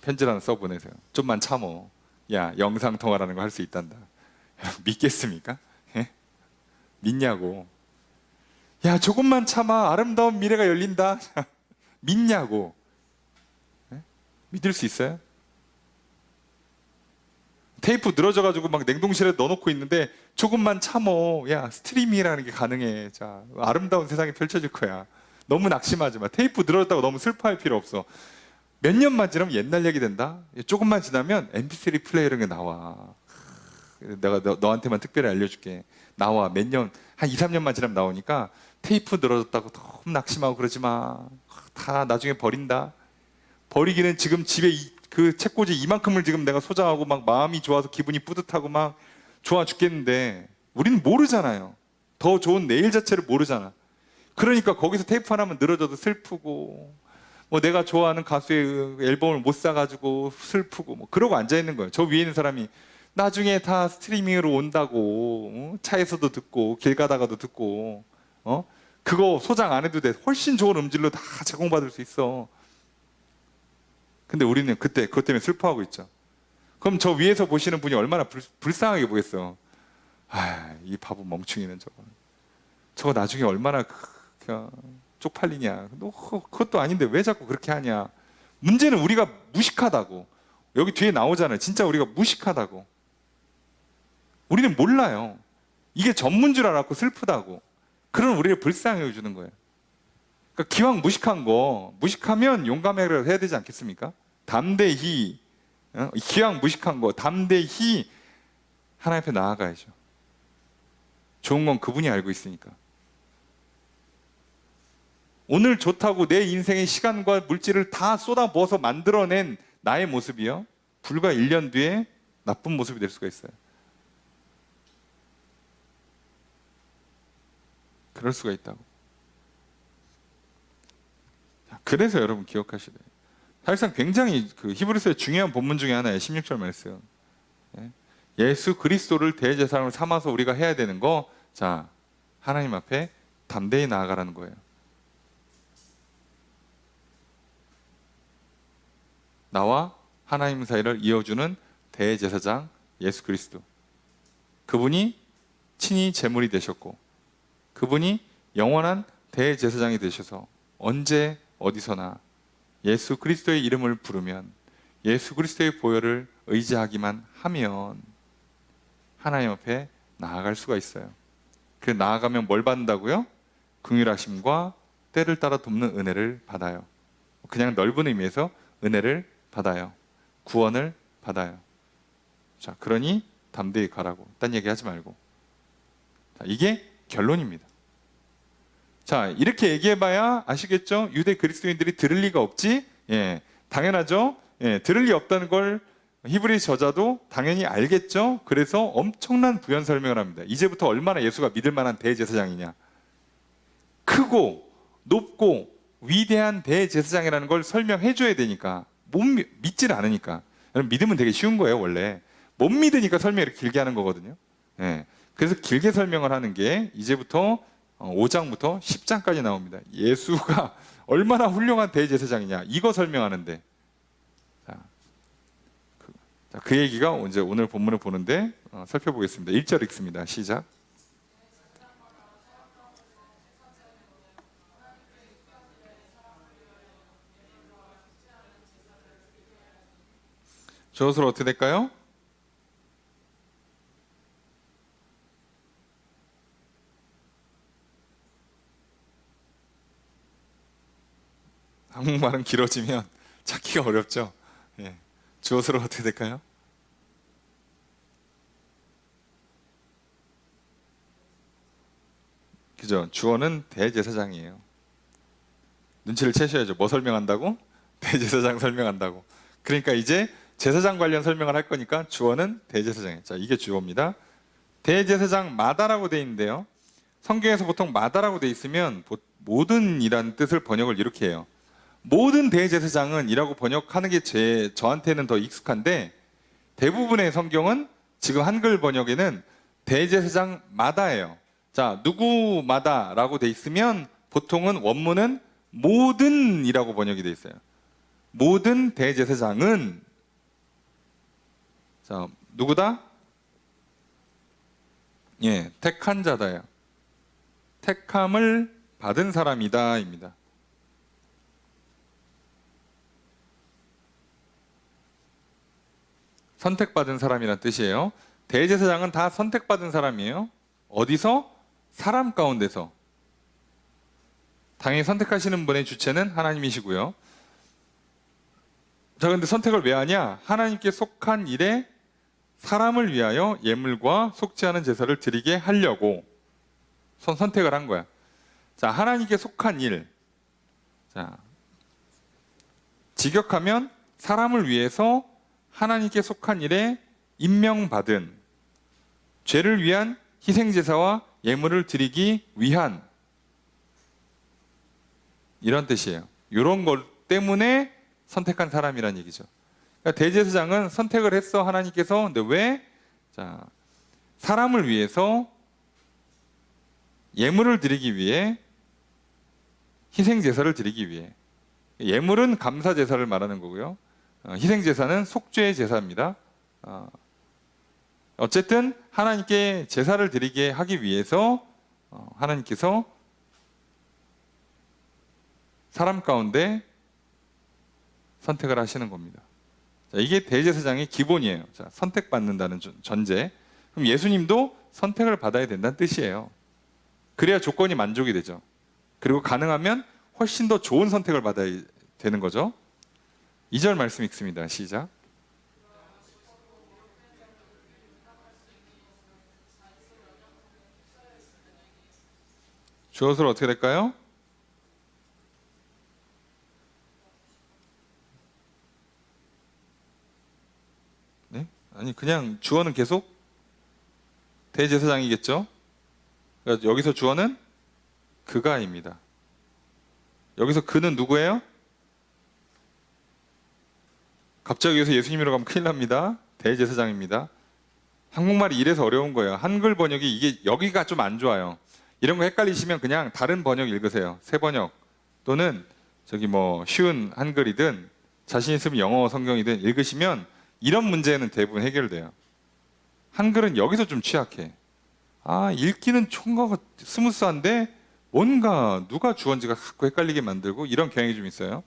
편지를 하나 써보내세요. 좀만 참어. 야, 영상통화라는 거 할 수 있단다. 믿겠습니까? 예? 믿냐고. 야, 조금만 참아. 아름다운 미래가 열린다. 믿냐고. 예? 믿을 수 있어요? 테이프 늘어져가지고 막 냉동실에 넣어놓고 있는데 조금만 참어. 야, 스트리밍이라는 게 가능해. 자, 아름다운 세상이 펼쳐질 거야. 너무 낙심하지 마. 테이프 늘어졌다고 너무 슬퍼할 필요 없어. 몇 년만 지나면 옛날 얘기 된다. 조금만 지나면 MP3 플레이어가 나와. 내가 너한테만 특별히 알려줄게. 나와. 몇 년, 한 2, 3년만 지나면 나오니까 테이프 늘어졌다고 너무 낙심하고 그러지 마. 다 나중에 버린다. 버리기는 지금 집에 그 책꽂이 이만큼을 지금 내가 소장하고 막 마음이 좋아서 기분이 뿌듯하고 막 좋아 죽겠는데 우리는 모르잖아요. 더 좋은 내일 자체를 모르잖아. 그러니까 거기서 테이프 하나만 늘어져도 슬프고 뭐 내가 좋아하는 가수의 앨범을 못 사가지고 슬프고 뭐 그러고 앉아있는 거예요. 저 위에 있는 사람이 나중에 다 스트리밍으로 온다고 차에서도 듣고 길 가다가도 듣고 그거 소장 안 해도 돼. 훨씬 좋은 음질로 다 제공받을 수 있어. 근데 우리는 그때 그것 때문에 슬퍼하고 있죠. 그럼 저 위에서 보시는 분이 얼마나 불쌍하게 보겠어. 아, 이 바보 멍충이는 저거 나중에 얼마나 쪽팔리냐. 너 그것도 아닌데 왜 자꾸 그렇게 하냐. 문제는 우리가 무식하다고. 여기 뒤에 나오잖아요. 진짜 우리가 무식하다고. 우리는 몰라요. 이게 전문 줄 알았고 슬프다고. 그런 우리를 불쌍해 주는 거예요. 그러니까 기왕 무식한 거, 무식하면 용감해라 해야 되지 않겠습니까? 담대히, 기왕 무식한 거, 담대히 하나님 앞에 나아가야죠. 좋은 건 그분이 알고 있으니까. 오늘 좋다고 내 인생의 시간과 물질을 다 쏟아부어서 만들어낸 나의 모습이요, 불과 1년 뒤에 나쁜 모습이 될 수가 있어요. 그럴 수가 있다고. 그래서 여러분 기억하셔야 돼요. 사실상 굉장히 그 히브리서의 중요한 본문 중에 하나예요. 16절 말씀. 예수 그리스도를 대제사장으로 삼아서 우리가 해야 되는 거, 자, 하나님 앞에 담대히 나아가라는 거예요. 나와 하나님 사이를 이어주는 대제사장 예수 그리스도. 그분이 친히 제물이 되셨고 그분이 영원한 대제사장이 되셔서 언제 어디서나 예수 그리스도의 이름을 부르면, 예수 그리스도의 보혈을 의지하기만 하면 하나님 앞에 나아갈 수가 있어요. 그 나아가면 뭘 받는다고요? 긍휼하심과 때를 따라 돕는 은혜를 받아요. 그냥 넓은 의미에서 은혜를 받아요. 구원을 받아요. 자, 그러니 담대히 가라고. 딴 얘기 하지 말고. 자, 이게 결론입니다. 자, 이렇게 얘기해봐야 아시겠죠? 유대 그리스도인들이 들을 리가 없지? 예, 당연하죠? 예, 들을 리 없다는 걸 히브리 저자도 당연히 알겠죠? 그래서 엄청난 부연 설명을 합니다. 이제부터 얼마나 예수가 믿을 만한 대제사장이냐. 크고 높고 위대한 대제사장이라는 걸 설명해줘야 되니까. 못 믿지를 않으니까. 여러분, 믿으면 되게 쉬운 거예요, 원래. 못 믿으니까 설명을 길게 하는 거거든요. 예, 그래서 길게 설명을 하는 게 이제부터 5장부터 10장까지 나옵니다. 예수가 얼마나 훌륭한 대제사장이냐, 이거 설명하는데, 그 얘기가 이제 오늘 본문을 보는데 살펴보겠습니다. 1절 읽습니다. 시작. 저것으로 어떻게 될까요? 한국말은 길어지면 찾기가 어렵죠. 예. 주어스로 어떻게 될까요? 그죠? 주어는 대제사장이에요. 눈치를 채셔야죠. 뭐 설명한다고? 대제사장 설명한다고. 그러니까 이제 제사장 관련 설명을 할 거니까 주어는 대제사장이에요. 자, 이게 주어입니다. 대제사장마다라고 돼 있는데요. 성경에서 보통 마다라고 돼 있으면 모든 이라는 뜻을 번역을 이렇게 해요. 모든 대제사장은 이라고 번역하는 게 저한테는 더 익숙한데, 대부분의 성경은 지금 한글 번역에는 대제사장마다예요. 자, 누구마다라고 돼 있으면 보통은 원문은 모든이라고 번역이 돼 있어요. 모든 대제사장은, 자, 누구다? 예, 택한 자다요. 택함을 받은 사람이다입니다. 선택받은 사람이란 뜻이에요. 대제사장은 다 선택받은 사람이에요. 어디서? 사람 가운데서. 당연히 선택하시는 분의 주체는 하나님이시고요. 자, 근데 선택을 왜 하냐? 하나님께 속한 일에 사람을 위하여 예물과 속지 않은 제사를 드리게 하려고 선택을 한 거야. 자, 하나님께 속한 일. 자, 직역하면 사람을 위해서 하나님께 속한 일에 임명받은, 죄를 위한 희생제사와 예물을 드리기 위한, 이런 뜻이에요. 이런 것 때문에 선택한 사람이란 얘기죠. 그러니까 대제사장은 선택을 했어, 하나님께서. 근데 왜? 자, 사람을 위해서 예물을 드리기 위해, 희생제사를 드리기 위해. 예물은 감사제사를 말하는 거고요. 희생제사는 속죄의 제사입니다. 어쨌든 하나님께 제사를 드리게 하기 위해서 하나님께서 사람 가운데 선택을 하시는 겁니다. 자, 이게 대제사장의 기본이에요. 자, 선택받는다는 전제. 그럼 예수님도 선택을 받아야 된다는 뜻이에요. 그래야 조건이 만족이 되죠. 그리고 가능하면 훨씬 더 좋은 선택을 받아야 되는 거죠. 2절 말씀 읽습니다. 시작. 주어서로 어떻게 될까요? 네? 아니, 그냥 주어는 계속 대제사장이겠죠. 그러니까 여기서 주어는 그가입니다. 여기서 그는 누구예요? 갑자기 여기서 예수님이라고 하면 큰일 납니다. 대제사장입니다. 한국말이 이래서 어려운 거예요. 한글 번역이 이게 여기가 좀 안 좋아요. 이런 거 헷갈리시면 그냥 다른 번역 읽으세요. 새 번역 또는 저기 뭐 쉬운 한글이든 자신 있으면 영어 성경이든 읽으시면 이런 문제는 대부분 해결돼요. 한글은 여기서 좀 취약해. 아, 읽기는 총각 스무스한데 뭔가 누가 주어인지가 자꾸 헷갈리게 만들고 이런 경향이 좀 있어요.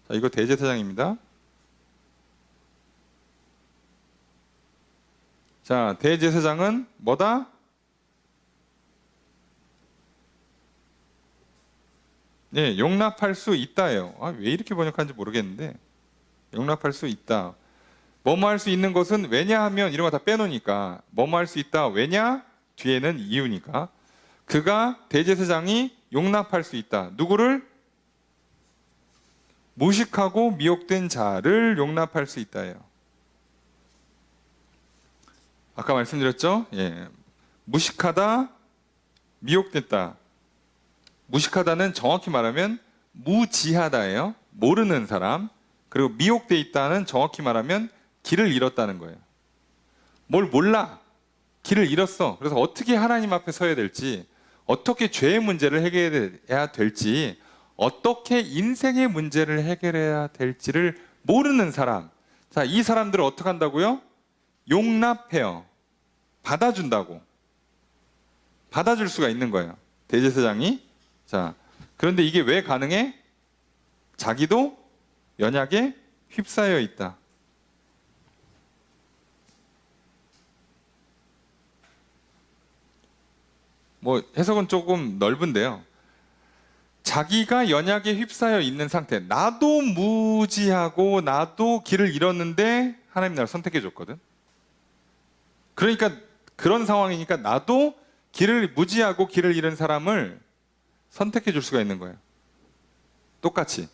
자, 이거 대제사장입니다. 자, 대제사장은 뭐다? 네, 용납할 수 있다예요. 아, 왜 이렇게 번역하는지 모르겠는데 용납할 수 있다. 뭐뭐 할 수 있는 것은 왜냐하면 이런 거 다 빼놓으니까 뭐뭐 할 수 있다. 왜냐? 뒤에는 이유니까. 그가 대제사장이 용납할 수 있다. 누구를? 무식하고 미혹된 자를 용납할 수 있다예요. 아까 말씀드렸죠? 예. 무식하다, 미혹됐다. 무식하다는 정확히 말하면 무지하다예요. 모르는 사람. 그리고 미혹돼 있다는 정확히 말하면 길을 잃었다는 거예요. 뭘 몰라. 길을 잃었어. 그래서 어떻게 하나님 앞에 서야 될지, 어떻게 죄의 문제를 해결해야 될지, 어떻게 인생의 문제를 해결해야 될지를 모르는 사람. 자, 이 사람들을 어떻게 한다고요? 용납해요. 받아준다고. 받아줄 수가 있는 거예요. 대제사장이. 자, 그런데 이게 왜 가능해? 자기도 연약에 휩싸여 있다. 뭐 해석은 조금 넓은데요. 자기가 연약에 휩싸여 있는 상태. 나도 무지하고 나도 길을 잃었는데 하나님 나를 선택해 줬거든. 그러니까 그런 상황이니까 나도 길을 무지하고 길을 잃은 사람을 선택해 줄 수가 있는 거예요. 똑같이.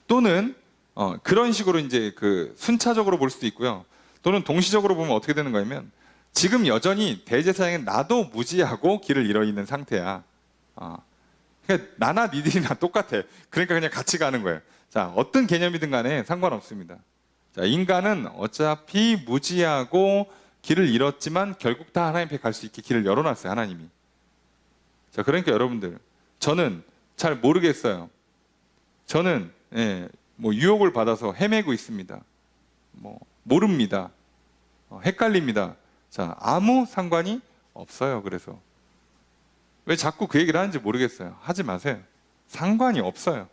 또는 그런 식으로 이제 그 순차적으로 볼 수도 있고요. 또는 동시적으로 보면 어떻게 되는 거냐면 지금 여전히 대제사장은 나도 무지하고 길을 잃어 있는 상태야. 그러니까 나나 니들이나 똑같아. 그러니까 그냥 같이 가는 거예요. 자, 어떤 개념이든 간에 상관없습니다. 자, 인간은 어차피 무지하고 길을 잃었지만 결국 다 하나님 앞에 갈 수 있게 길을 열어놨어요, 하나님이. 자, 그러니까 여러분들, 저는 잘 모르겠어요. 저는 뭐 유혹을 받아서 헤매고 있습니다. 뭐 모릅니다. 헷갈립니다. 자, 아무 상관이 없어요. 그래서 왜 자꾸 그 얘기를 하는지 모르겠어요. 하지 마세요. 상관이 없어요.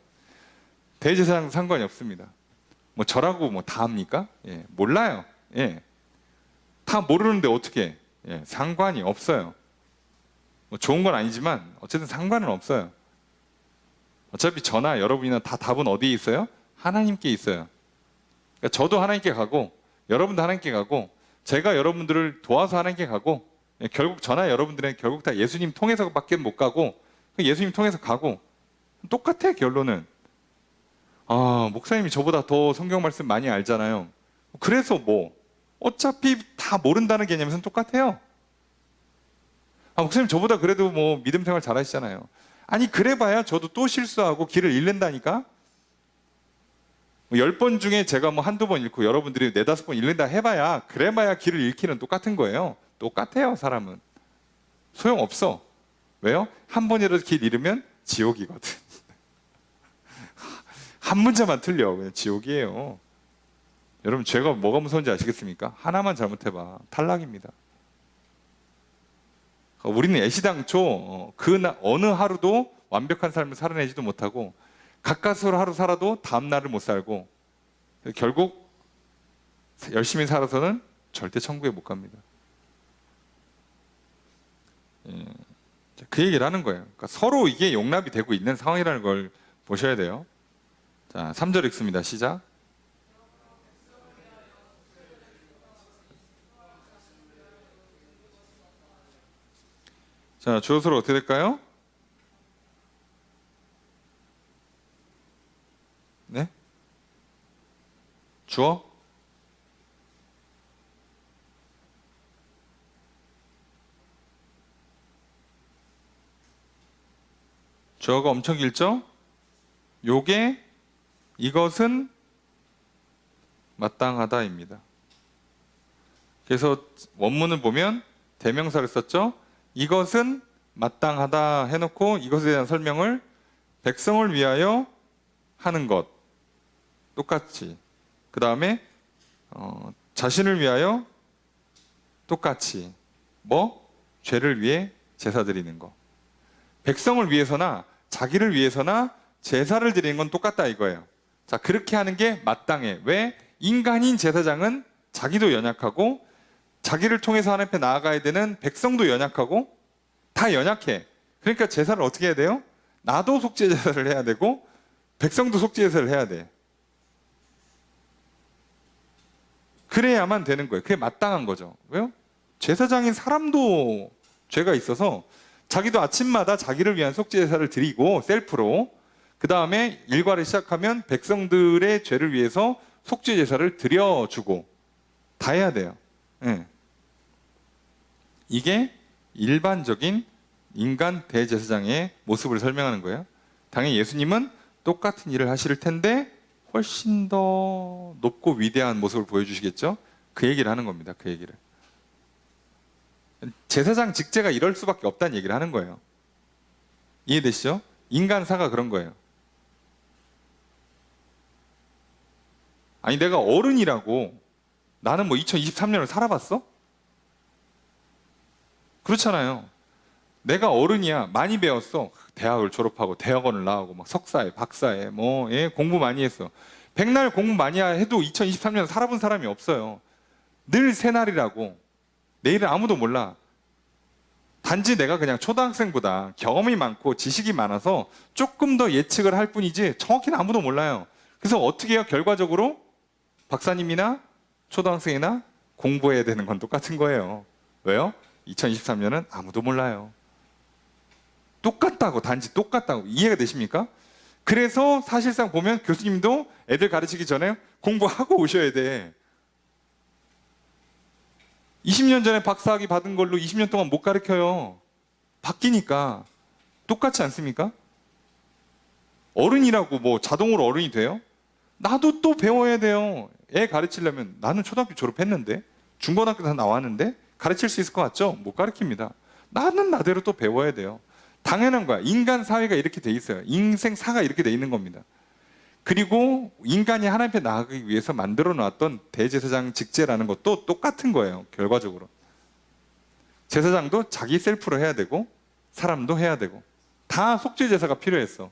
대제사장 상관이 없습니다. 뭐 저라고 뭐 다 합니까? 예, 몰라요. 예, 다 모르는데 어떻게? 예, 상관이 없어요. 뭐 좋은 건 아니지만 어쨌든 상관은 없어요. 어차피 저나 여러분이나 다 답은 어디에 있어요? 하나님께 있어요. 그러니까 저도 하나님께 가고 여러분도 하나님께 가고 제가 여러분들을 도와서 하나님께 가고 결국 저나 여러분들은 결국 다 예수님 통해서밖에 못 가고 예수님 통해서 가고 똑같아 결론은. 아, 목사님이 저보다 더 성경 말씀 많이 알잖아요. 그래서 뭐 어차피 다 모른다는 개념에서는 똑같아요. 아, 목사님 저보다 그래도 뭐 믿음 생활 잘하시잖아요. 아니 그래봐야 저도 또 실수하고 길을 잃는다니까. 10번 중에 제가 뭐 한두 번 잃고 여러분들이 4-5번 잃는다 해봐야 그래봐야 길을 잃기는 똑같은 거예요. 똑같아요. 사람은 소용없어. 왜요? 한 번이라도 길 잃으면 지옥이거든. 한 문제만 틀려 그냥 지옥이에요. 여러분 죄가 뭐가 무서운지 아시겠습니까? 하나만 잘못해봐 탈락입니다. 우리는 애시당초 어느 하루도 완벽한 삶을 살아내지도 못하고 가까스로 하루 살아도 다음 날을 못 살고 결국 열심히 살아서는 절대 천국에 못 갑니다. 그 얘기를 하는 거예요. 그러니까 서로 이게 용납이 되고 있는 상황이라는 걸 보셔야 돼요. 자, 3절 읽습니다. 시작. 자, 주어서로 어떻게 될까요? 네? 주어? 주어가 엄청 길죠? 요게 이것은 마땅하다입니다. 그래서 원문을 보면 대명사를 썼죠? 이것은 마땅하다 해놓고 이것에 대한 설명을 백성을 위하여 하는 것 똑같이 그 다음에 자신을 위하여 똑같이 뭐? 죄를 위해 제사 드리는 거. 백성을 위해서나 자기를 위해서나 제사를 드리는 건 똑같다 이거예요. 자, 그렇게 하는 게 마땅해. 왜? 인간인 제사장은 자기도 연약하고 자기를 통해서 하나님 앞에 나아가야 되는 백성도 연약하고 다 연약해. 그러니까 제사를 어떻게 해야 돼요? 나도 속죄 제사를 해야 되고 백성도 속죄 제사를 해야 돼. 그래야만 되는 거예요. 그게 마땅한 거죠. 왜요? 제사장인 사람도 죄가 있어서 자기도 아침마다 자기를 위한 속죄 제사를 드리고 셀프로 그 다음에 일과를 시작하면 백성들의 죄를 위해서 속죄 제사를 드려주고 다 해야 돼요. 네. 이게 일반적인 인간 대제사장의 모습을 설명하는 거예요. 당연히 예수님은 똑같은 일을 하실 텐데 훨씬 더 높고 위대한 모습을 보여주시겠죠. 그 얘기를 하는 겁니다. 그 얘기를. 제사장 직제가 이럴 수밖에 없다는 얘기를 하는 거예요. 이해되시죠? 인간사가 그런 거예요. 아니 내가 어른이라고 나는 뭐 2023년을 살아봤어? 그렇잖아요. 내가 어른이야. 많이 배웠어. 대학을 졸업하고 대학원을 나오고 막 석사에 박사에 뭐 공부 많이 했어. 백날 공부 많이 해도 2023년 살아본 사람이 없어요. 늘 새날이라고. 내일은 아무도 몰라. 단지 내가 그냥 초등학생보다 경험이 많고 지식이 많아서 조금 더 예측을 할 뿐이지 정확히는 아무도 몰라요. 그래서 어떻게 해요? 결과적으로 박사님이나 초등학생이나 공부해야 되는 건 똑같은 거예요. 왜요? 2023년은 아무도 몰라요. 똑같다고, 단지 똑같다고. 이해가 되십니까? 그래서 사실상 보면 교수님도 애들 가르치기 전에 공부하고 오셔야 돼. 20년 전에 박사학위 받은 걸로 20년 동안 못 가르쳐요. 바뀌니까. 똑같지 않습니까? 어른이라고 뭐 자동으로 어른이 돼요? 나도 또 배워야 돼요. 애 가르치려면 나는 초등학교 졸업했는데 중고등학교 다 나왔는데 가르칠 수 있을 것 같죠? 못 가르칩니다. 나는 나대로 또 배워야 돼요. 당연한 거야. 인간 사회가 이렇게 돼 있어요. 인생사가 이렇게 돼 있는 겁니다. 그리고 인간이 하나님 앞에 나아가기 위해서 만들어 놨던 대제사장 직제라는 것도 똑같은 거예요. 결과적으로. 제사장도 자기 셀프로 해야 되고 사람도 해야 되고 다 속죄 제사가 필요했어.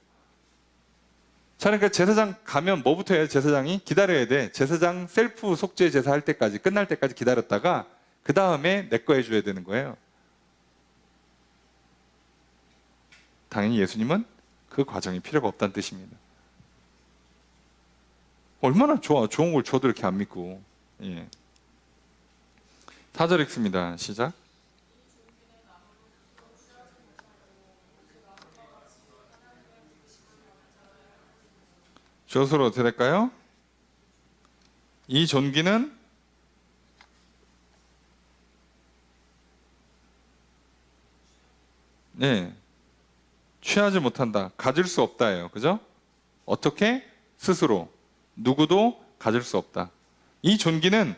자, 그러니까 제사장 가면 뭐부터 해야 돼? 제사장이 기다려야 돼. 제사장 셀프 속죄 제사 할 때까지, 끝날 때까지 기다렸다가 그 다음에 내 거 해줘야 되는 거예요. 당연히 예수님은 그 과정이 필요가 없다는 뜻입니다. 얼마나 좋은 걸 줘도 이렇게 안 믿고. 예. 4절 읽습니다. 시작. 주어서로 어떻게 될까요? 이 존귀는 취하지 못한다. 가질 수 없다예요. 그죠? 어떻게? 스스로. 누구도 가질 수 없다. 이 존귀는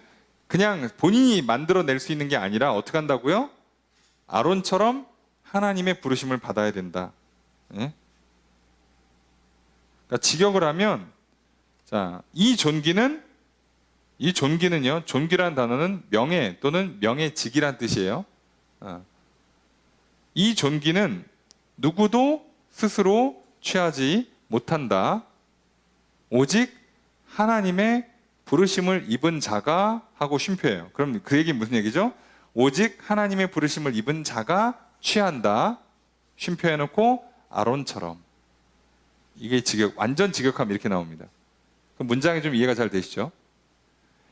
그냥 본인이 만들어낼 수 있는 게 아니라 어떻게 한다고요? 아론처럼 하나님의 부르심을 받아야 된다. 예? 그러니까 직역을 하면, 자, 이 존귀는요, 존귀라는 단어는 명예 또는 명예직이란 뜻이에요. 이 존귀는 누구도 스스로 취하지 못한다. 오직 하나님의 부르심을 입은 자가 하고 쉼표예요. 그럼 그 얘기는 무슨 얘기죠? 오직 하나님의 부르심을 입은 자가 취한다. 쉼표해놓고 아론처럼. 이게 완전 직역하면 이렇게 나옵니다. 그럼 문장이 좀 이해가 잘 되시죠?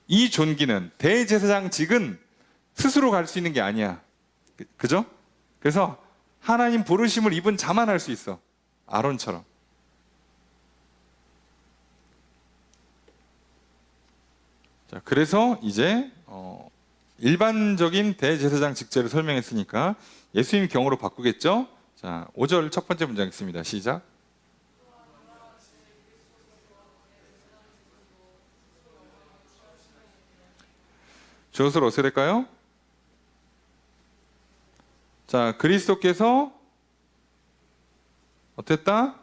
이 존귀는 대제사장직은 스스로 갈 수 있는 게 아니야. 그죠? 그래서 하나님 부르심을 입은 자만 할 수 있어. 아론처럼. 자, 그래서 이제 일반적인 대제사장 직제를 설명했으니까 예수님 경우로 바꾸겠죠? 자, 5절 첫 번째 문장 읽습니다. 시작. 주어서로 어떻게 될까요? 자, 그리스도께서 어땠다?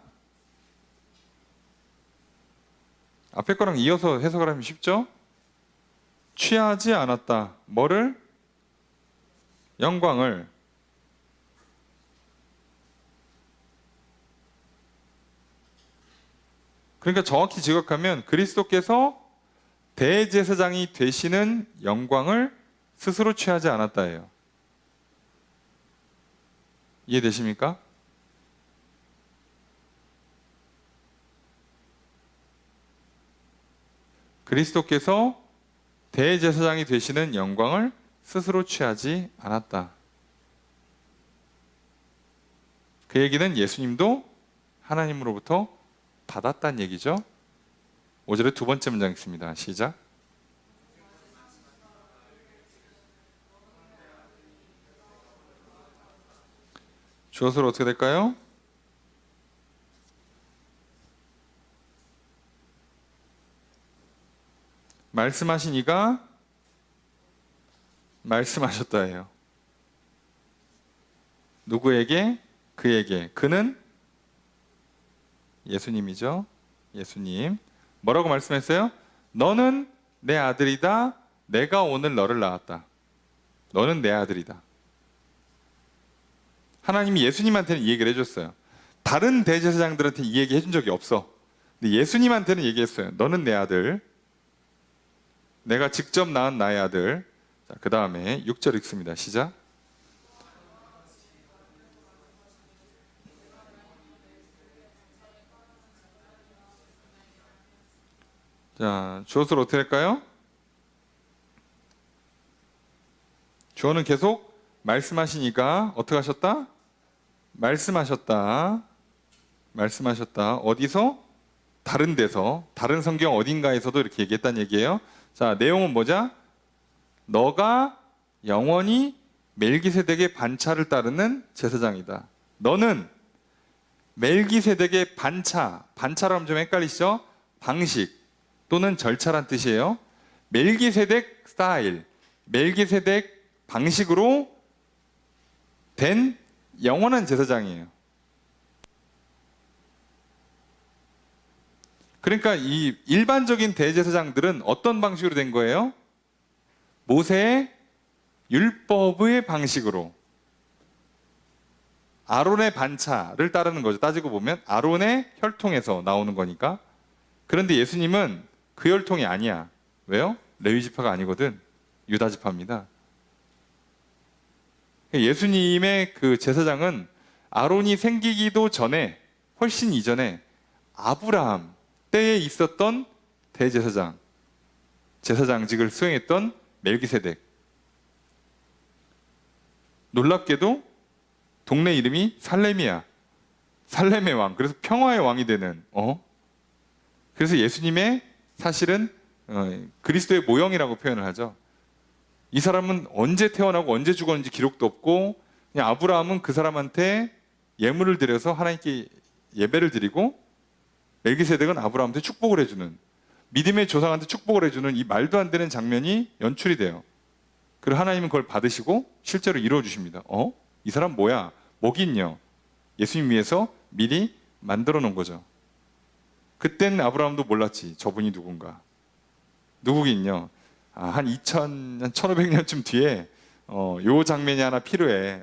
앞에 거랑 이어서 해석을 하면 쉽죠? 취하지 않았다. 뭐를? 영광을. 그러니까 정확히 직역하면 그리스도께서 대제사장이 되시는 영광을 스스로 취하지 않았다예요. 이해되십니까? 그리스도께서 대제사장이 되시는 영광을 스스로 취하지 않았다. 그 얘기는 예수님도 하나님으로부터 받았다는 얘기죠. 5절의 두 번째 문장 읽습니다. 시작. 주어서로 어떻게 될까요? 말씀하신 이가 말씀하셨다예요. 누구에게? 그에게. 그는 예수님이죠. 예수님. 뭐라고 말씀했어요? 너는 내 아들이다. 내가 오늘 너를 낳았다. 너는 내 아들이다. 하나님이 예수님한테는 이 얘기를 해줬어요. 다른 대제사장들한테 이 얘기 해준 적이 없어. 근데 예수님한테는 얘기했어요. 너는 내 아들. 내가 직접 낳은 나의 아들. 자, 그 다음에 6절 읽습니다. 시작. 자, 주어서로 어떻게 할까요? 주어는 계속 말씀하시니까 어떻게 하셨다? 말씀하셨다. 말씀하셨다. 어디서? 다른 데서. 다른 성경 어딘가에서도 이렇게 얘기했다는 얘기예요. 자, 내용은 뭐죠? 너가 영원히 멜기세덱의 반차를 따르는 제사장이다. 너는 멜기세덱의 반차라면 좀 헷갈리시죠? 방식 또는 절차란 뜻이에요. 멜기세덱 스타일, 멜기세덱 방식으로 된 영원한 제사장이에요. 그러니까 이 일반적인 대제사장들은 어떤 방식으로 된 거예요? 모세의 율법의 방식으로 아론의 반차를 따르는 거죠. 따지고 보면 아론의 혈통에서 나오는 거니까. 그런데 예수님은 그 혈통이 아니야. 왜요? 레위 지파가 아니거든. 유다 지파입니다. 예수님의 그 제사장은 아론이 생기기도 전에, 훨씬 이전에 아브라함 때에 있었던 대제사장, 제사장직을 수행했던 멜기세덱. 놀랍게도 동네 이름이 살렘이야. 살렘의 왕. 그래서 평화의 왕이 되는. 그래서 예수님의 사실은 그리스도의 모형이라고 표현을 하죠. 이 사람은 언제 태어나고 언제 죽었는지 기록도 없고, 그냥 아브라함은 그 사람한테 예물을 드려서 하나님께 예배를 드리고, 멜기세덱은 아브라함한테 축복을 해주는, 믿음의 조상한테 축복을 해주는 이 말도 안 되는 장면이 연출이 돼요. 그리고 하나님은 그걸 받으시고 실제로 이루어 주십니다. 이 사람 뭐야? 뭐긴요? 예수님 위해서 미리 만들어 놓은 거죠. 그땐 아브라함도 몰랐지. 저분이 누구긴요? 한 1500년쯤 뒤에 요 장면이 하나 필요해.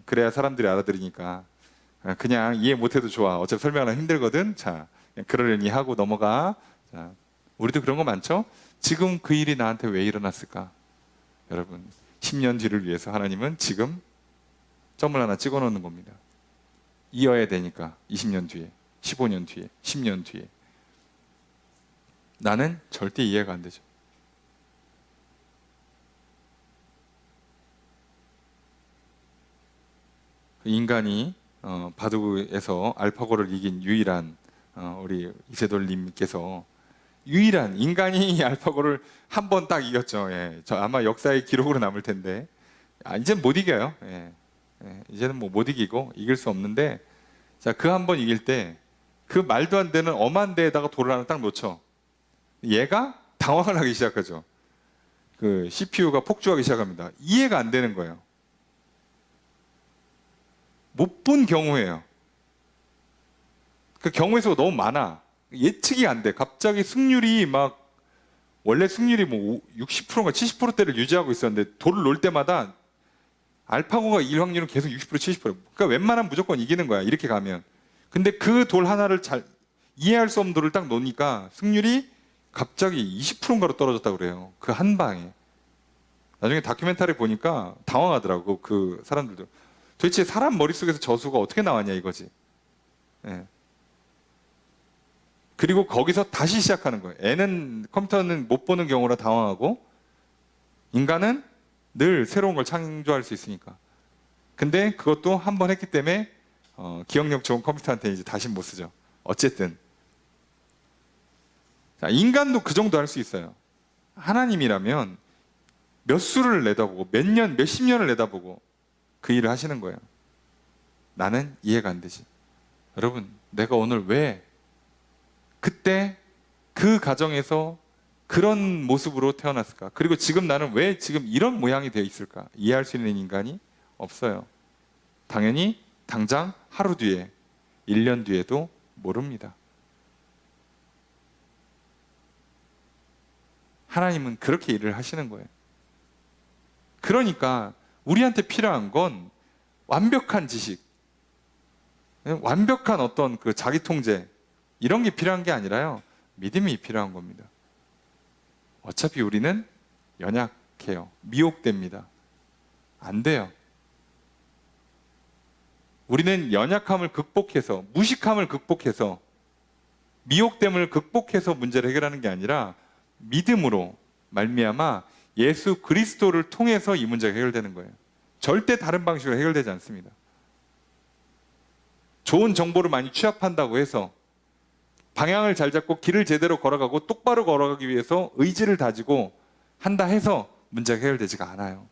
그래야 사람들이 알아들으니까. 그냥 이해 못해도 좋아. 어차피 설명하기 힘들거든. 자, 그러려니 하고 넘어가. 자, 우리도 그런 거 많죠? 지금 그 일이 나한테 왜 일어났을까? 여러분, 10년 뒤를 위해서 하나님은 지금 점을 하나 찍어 놓는 겁니다. 이어야 되니까 20년 뒤에, 15년 뒤에, 10년 뒤에. 나는 절대 이해가 안 되죠. 인간이 바둑에서 알파고를 이긴 유일한 우리 이세돌님께서 유일한 인간이 알파고를 한 번 딱 이겼죠. 예. 저 아마 역사의 기록으로 남을 텐데 이제는 못 이겨요. 예. 이제는 뭐 못 이기고 이길 수 없는데, 자, 그 한 번 이길 때 그 말도 안 되는 엄한 데에다가 돌을 하나 딱 놓쳐. 얘가 당황을 하기 시작하죠. 그 CPU가 폭주하기 시작합니다. 이해가 안 되는 거예요. 못 본 경우예요. 그 경우의 수가 너무 많아. 예측이 안 돼. 갑자기 승률이 막, 원래 승률이 뭐 60%인가 70%대를 유지하고 있었는데 돌을 놓을 때마다 알파고가 이길 확률은 계속 60% 70%. 그러니까 웬만하면 무조건 이기는 거야. 이렇게 가면. 근데 그 돌 하나를 잘 이해할 수 없는 돌을 딱 놓으니까 승률이 갑자기 20%인가로 떨어졌다고 그래요. 그 한 방에. 나중에 다큐멘터리 보니까 당황하더라고. 그 사람들도. 도대체 사람 머릿속에서 저 수가 어떻게 나왔냐 이거지. 예. 그리고 거기서 다시 시작하는 거예요. 컴퓨터는 못 보는 경우라 당황하고, 인간은 늘 새로운 걸 창조할 수 있으니까. 근데 그것도 한 번 했기 때문에 기억력 좋은 컴퓨터한테 이제 다시 못 쓰죠. 어쨌든 자, 인간도 그 정도 할 수 있어요. 하나님이라면 몇 수를 내다보고 몇 년, 몇십 년을 내다보고 그 일을 하시는 거예요. 나는 이해가 안 되지. 여러분, 내가 오늘 왜 그때 그 가정에서 그런 모습으로 태어났을까? 그리고 지금 나는 왜 지금 이런 모양이 되어 있을까? 이해할 수 있는 인간이 없어요. 당연히 당장 하루 뒤에, 1년 뒤에도 모릅니다. 하나님은 그렇게 일을 하시는 거예요. 그러니까 우리한테 필요한 건 완벽한 지식, 완벽한 어떤 그 자기 통제, 이런 게 필요한 게 아니라요, 믿음이 필요한 겁니다. 어차피 우리는 연약해요. 미혹됩니다. 안 돼요. 우리는 연약함을 극복해서, 무식함을 극복해서, 미혹됨을 극복해서 문제를 해결하는 게 아니라 믿음으로 말미암아 예수 그리스도를 통해서 이 문제가 해결되는 거예요. 절대 다른 방식으로 해결되지 않습니다. 좋은 정보를 많이 취합한다고 해서, 방향을 잘 잡고 길을 제대로 걸어가고 똑바로 걸어가기 위해서 의지를 다지고 한다 해서 문제가 해결되지가 않아요.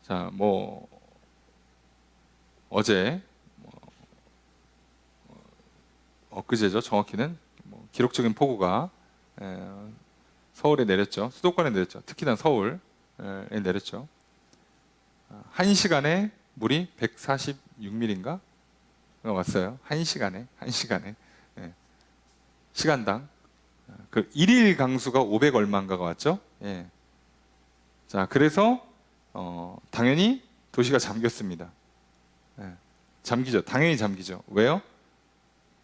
자, 뭐 어제 엊그제죠. 정확히는 뭐 기록적인 폭우가 서울에 내렸죠. 수도권에 내렸죠. 특히나 서울에 내렸죠. 1시간에 물이 146mm인가 왔어요. 1시간에 예. 시간당 그 1일 강수가 500 얼마인가가 왔죠. 예. 자, 그래서 당연히 도시가 잠겼습니다. 예. 잠기죠. 당연히 잠기죠. 왜요?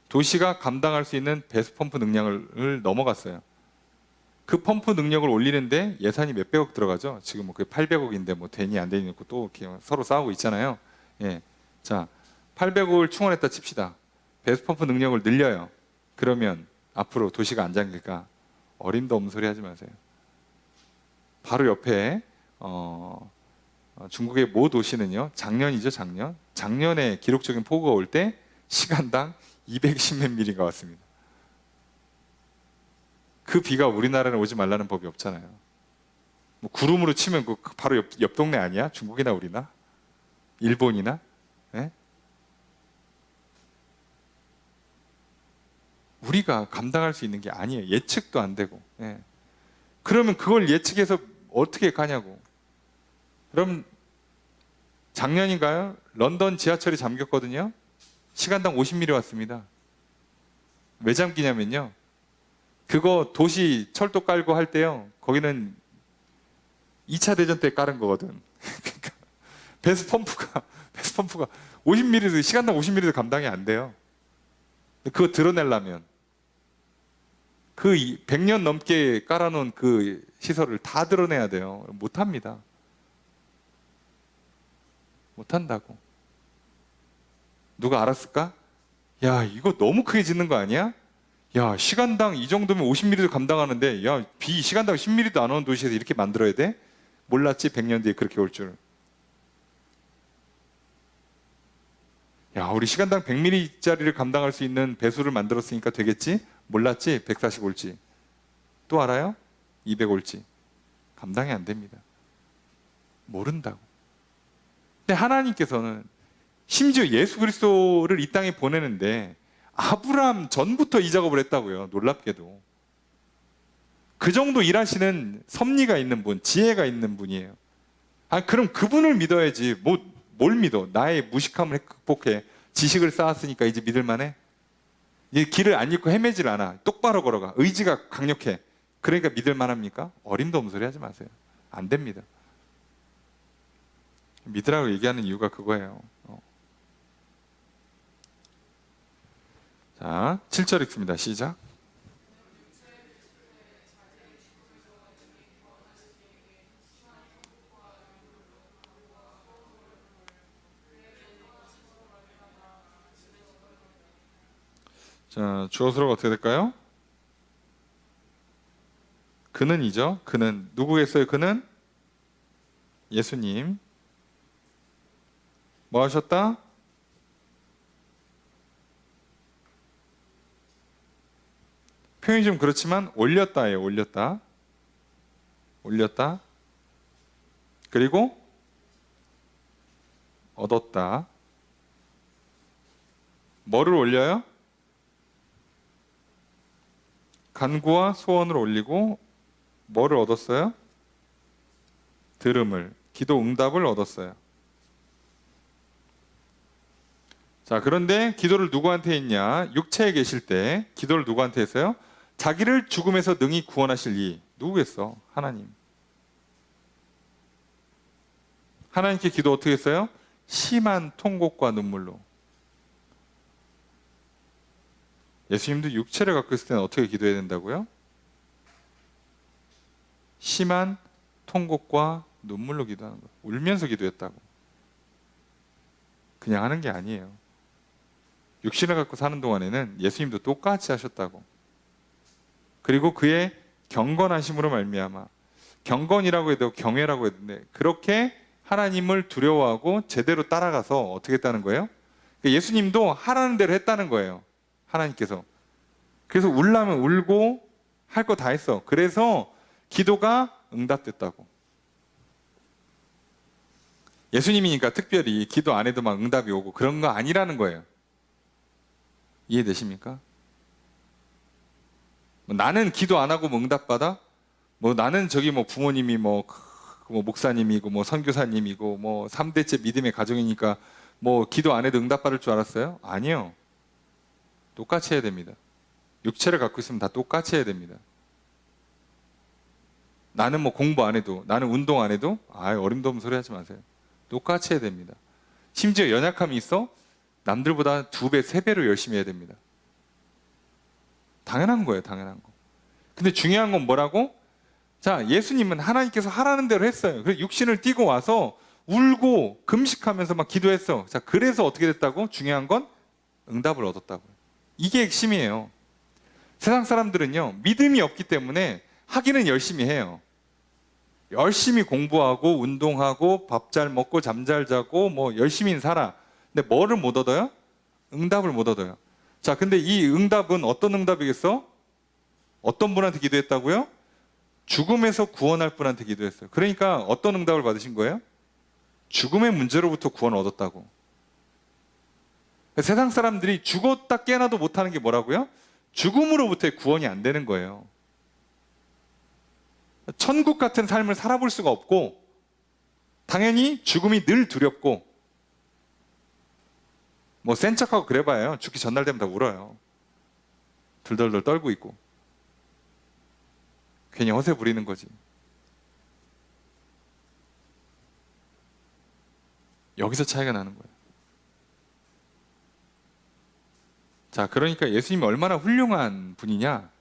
도시가 감당할 수 있는 배수 펌프 능력을 넘어갔어요. 그 펌프 능력을 올리는데 예산이 몇백억 들어가죠. 지금 뭐 그게 800억인데 뭐 되니 안 되니 또 이렇게 서로 싸우고 있잖아요. 예. 자, 800억을 충원했다 칩시다. 배수 펌프 능력을 늘려요. 그러면 앞으로 도시가 안 잠길까? 어림도 없는 소리 하지 마세요. 바로 옆에 중국의 모 도시는요. 작년이죠, 작년. 작년에 기록적인 폭우가 올 때 시간당 210몇 미리가 왔습니다. 그 비가 우리나라에 오지 말라는 법이 없잖아요. 뭐 구름으로 치면 그 바로 옆 동네 아니야? 중국이나 우리나? 일본이나? 예? 우리가 감당할 수 있는 게 아니에요. 예측도 안 되고. 예. 그러면 그걸 예측해서 어떻게 가냐고. 그럼 작년인가요? 런던 지하철이 잠겼거든요. 시간당 50mm 왔습니다. 왜 잠기냐면요. 그거 도시 철도 깔고 할 때요. 거기는 2차 대전 때 깔은 거거든. 그러니까 배수 펌프가 50mm도 시간당 50mm도 감당이 안 돼요. 그거 드러내려면 그 100년 넘게 깔아놓은 그 시설을 다 드러내야 돼요. 못합니다. 못한다고. 누가 알았을까? 야, 이거 너무 크게 짓는 거 아니야? 야, 시간당 이 정도면 50mm도 감당하는데, 야, 비 시간당 10mm도 안 오는 도시에서 이렇게 만들어야 돼? 몰랐지? 100년 뒤에 그렇게 올 줄. 야, 우리 시간당 100mm짜리를 감당할 수 있는 배수를 만들었으니까 되겠지? 몰랐지? 140 올지. 또 알아요? 200 올지. 감당이 안 됩니다. 모른다고. 근데 하나님께서는 심지어 예수 그리스도를 이 땅에 보내는데 아브라함 전부터 이 작업을 했다고요. 놀랍게도. 그 정도 일하시는 섭리가 있는 분, 지혜가 있는 분이에요. 아, 그럼 그분을 믿어야지. 뭘 믿어? 나의 무식함을 극복해. 지식을 쌓았으니까 이제 믿을 만해? 이제 길을 안 잃고 헤매질 않아. 똑바로 걸어가. 의지가 강력해. 그러니까 믿을 만합니까? 어림도 없는 소리 하지 마세요. 안 됩니다. 믿으라고 얘기하는 이유가 그거예요. 자, 7절 읽습니다. 시작. 자, 주어서로가 어떻게 될까요? 그는이죠. 그는 누구겠어요? 그는 예수님. 뭐 하셨다? 표현이 좀 그렇지만 올렸다예요. 올렸다. 올렸다. 그리고 얻었다. 뭐를 올려요? 간구와 소원을 올리고 뭐를 얻었어요? 들음을, 기도 응답을 얻었어요. 자, 그런데 기도를 누구한테 했냐? 육체에 계실 때 기도를 누구한테 했어요? 자기를 죽음에서 능히 구원하실 이. 누구겠어? 하나님. 하나님께 기도 어떻게 했어요? 심한 통곡과 눈물로. 예수님도 육체를 갖고 있을 때는 어떻게 기도해야 된다고요? 심한 통곡과 눈물로 기도하는 거예요. 울면서 기도했다고. 그냥 하는 게 아니에요. 육신을 갖고 사는 동안에는 예수님도 똑같이 하셨다고. 그리고 그의 경건하심으로 말미암아, 경건이라고 해도 경외라고 했는데 그렇게 하나님을 두려워하고 제대로 따라가서 어떻게 했다는 거예요? 예수님도 하라는 대로 했다는 거예요. 하나님께서. 그래서 울라면 울고 할 거 다 했어. 그래서 기도가 응답됐다고. 예수님이니까 특별히 기도 안 해도 막 응답이 오고 그런 거 아니라는 거예요. 이해되십니까? 뭐 나는 기도 안 하고 뭐 응답 받아? 뭐 나는 저기 뭐 부모님이 뭐 목사님이고 뭐 선교사님이고 뭐 3대째 믿음의 가정이니까 뭐 기도 안 해도 응답 받을 줄 알았어요? 아니요. 똑같이 해야 됩니다. 육체를 갖고 있으면 다 똑같이 해야 됩니다. 나는 뭐 공부 안 해도, 나는 운동 안 해도, 어림도 없는 소리 하지 마세요. 똑같이 해야 됩니다. 심지어 연약함이 있어? 남들보다 2배, 3배로 열심히 해야 됩니다. 당연한 거예요, 당연한 거. 근데 중요한 건 뭐라고? 자, 예수님은 하나님께서 하라는 대로 했어요. 그래서 육신을 띠고 와서 울고 금식하면서 막 기도했어. 자, 그래서 어떻게 됐다고? 중요한 건 응답을 얻었다고요. 이게 핵심이에요. 세상 사람들은요, 믿음이 없기 때문에 하기는 열심히 해요. 열심히 공부하고 운동하고 밥 잘 먹고 잠 잘 자고 뭐 열심히 살아. 근데 뭐를 못 얻어요? 응답을 못 얻어요. 자, 근데 이 응답은 어떤 응답이겠어? 어떤 분한테 기도했다고요? 죽음에서 구원할 분한테 기도했어요. 그러니까 어떤 응답을 받으신 거예요? 죽음의 문제로부터 구원을 얻었다고. 세상 사람들이 죽었다 깨어나도 못하는 게 뭐라고요? 죽음으로부터의 구원이 안 되는 거예요. 천국 같은 삶을 살아볼 수가 없고 당연히 죽음이 늘 두렵고 뭐 센 척하고 그래봐요. 죽기 전날 되면 다 울어요. 들덜덜 떨고 있고 괜히 허세 부리는 거지. 여기서 차이가 나는 거예요. 자, 그러니까 예수님이 얼마나 훌륭한 분이냐.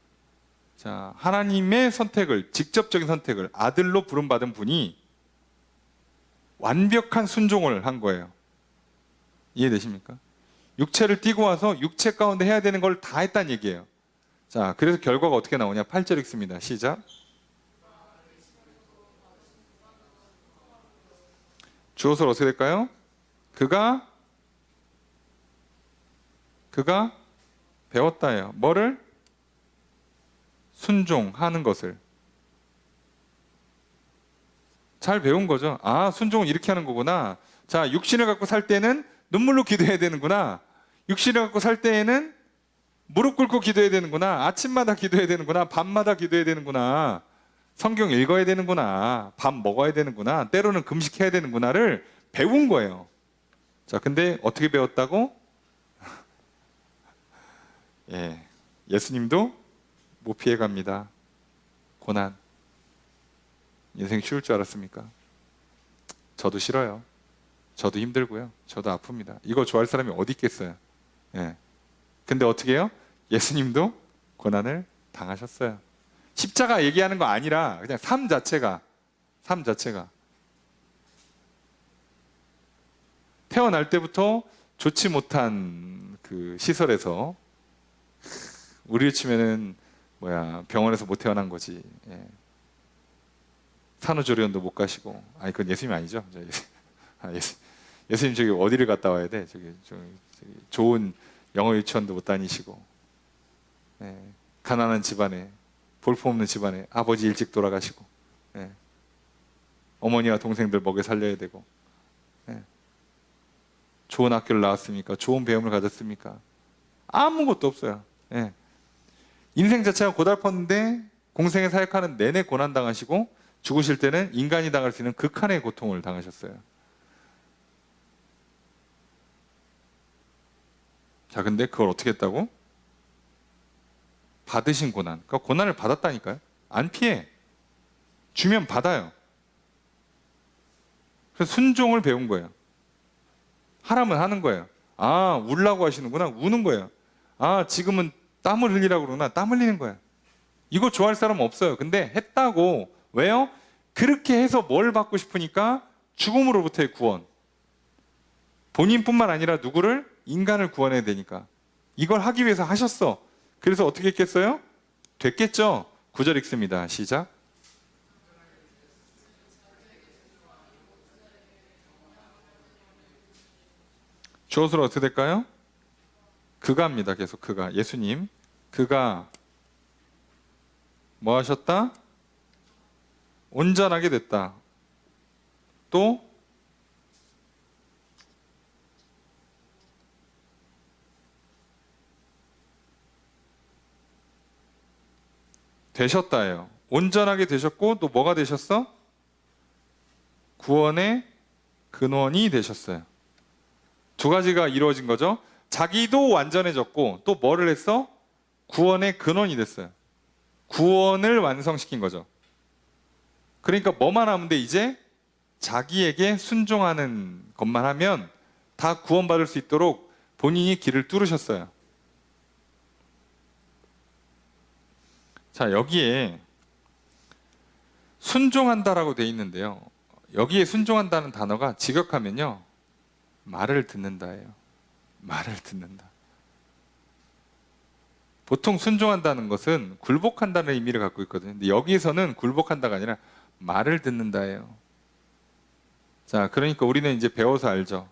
자, 하나님의 선택을, 직접적인 선택을 아들로 부름받은 분이 완벽한 순종을 한 거예요. 이해되십니까? 육체를 띠고 와서 육체 가운데 해야 되는 걸 다 했다는 얘기예요. 자, 그래서 결과가 어떻게 나오냐? 8절 읽습니다. 시작. 주어서 어떻게 될까요? 그가 배웠다예요. 뭐를? 순종하는 것을. 잘 배운 거죠. 아, 순종은 이렇게 하는 거구나. 자, 육신을 갖고 살 때는 눈물로 기도해야 되는구나. 육신을 갖고 살 때에는 무릎 꿇고 기도해야 되는구나. 아침마다 기도해야 되는구나. 밤마다 기도해야 되는구나. 성경 읽어야 되는구나. 밥 먹어야 되는구나. 때로는 금식해야 되는구나를 배운 거예요. 자, 근데 어떻게 배웠다고? 예, 예수님도 못 피해갑니다. 고난. 인생 쉬울 줄 알았습니까? 저도 싫어요. 저도 힘들고요. 저도 아픕니다. 이거 좋아할 사람이 어디 있겠어요? 예. 근데 어떻게 해요? 예수님도 고난을 당하셨어요. 십자가 얘기하는 거 아니라 그냥 삶 자체가 태어날 때부터 좋지 못한 그 시설에서 우리를 치면은 병원에서 못 태어난 거지. 예. 산후조리원도 못 가시고. 아니, 그건 예수님 아니죠? 예수님 저기 어디를 갔다 와야 돼? 저기 좋은 영어 유치원도 못 다니시고. 예. 가난한 집안에, 볼품없는 집안에 아버지 일찍 돌아가시고. 예. 어머니와 동생들 먹여 살려야 되고. 예. 좋은 학교를 나왔습니까? 좋은 배움을 가졌습니까? 아무것도 없어요. 예. 인생 자체가 고달팠는데 공생에 사역하는 내내 고난당하시고 죽으실 때는 인간이 당할 수 있는 극한의 고통을 당하셨어요. 자, 근데 그걸 어떻게 했다고? 받으신 고난. 그러니까 고난을 받았다니까요. 안 피해. 주면 받아요. 그래서 순종을 배운 거예요. 하라면 하는 거예요. 아, 울라고 하시는구나. 우는 거예요. 아, 지금은 땀을 흘리라고 그러나 땀 흘리는 거야. 이거 좋아할 사람 없어요. 근데 했다고. 왜요? 그렇게 해서 뭘 받고 싶으니까 죽음으로부터의 구원. 본인뿐만 아니라 누구를? 인간을 구원해야 되니까. 이걸 하기 위해서 하셨어. 그래서 어떻게 했겠어요? 됐겠죠? 9절 읽습니다. 시작. 주어서로 어떻게 될까요? 그가입니다. 계속 그가. 예수님. 그가 뭐 하셨다? 온전하게 됐다. 또 되셨다예요. 온전하게 되셨고 또 뭐가 되셨어? 구원의 근원이 되셨어요. 두 가지가 이루어진 거죠. 자기도 완전해졌고 또 뭐를 했어? 구원의 근원이 됐어요. 구원을 완성시킨 거죠. 그러니까 뭐만 하면 돼? 이제 자기에게 순종하는 것만 하면 다 구원받을 수 있도록 본인이 길을 뚫으셨어요. 자, 여기에 순종한다라고 돼 있는데요. 여기에 순종한다는 단어가 직역하면요, 말을 듣는다예요. 말을 듣는다. 보통 순종한다는 것은 굴복한다는 의미를 갖고 있거든요. 근데 여기에서는 굴복한다가 아니라 말을 듣는다예요. 자, 그러니까 우리는 이제 배워서 알죠.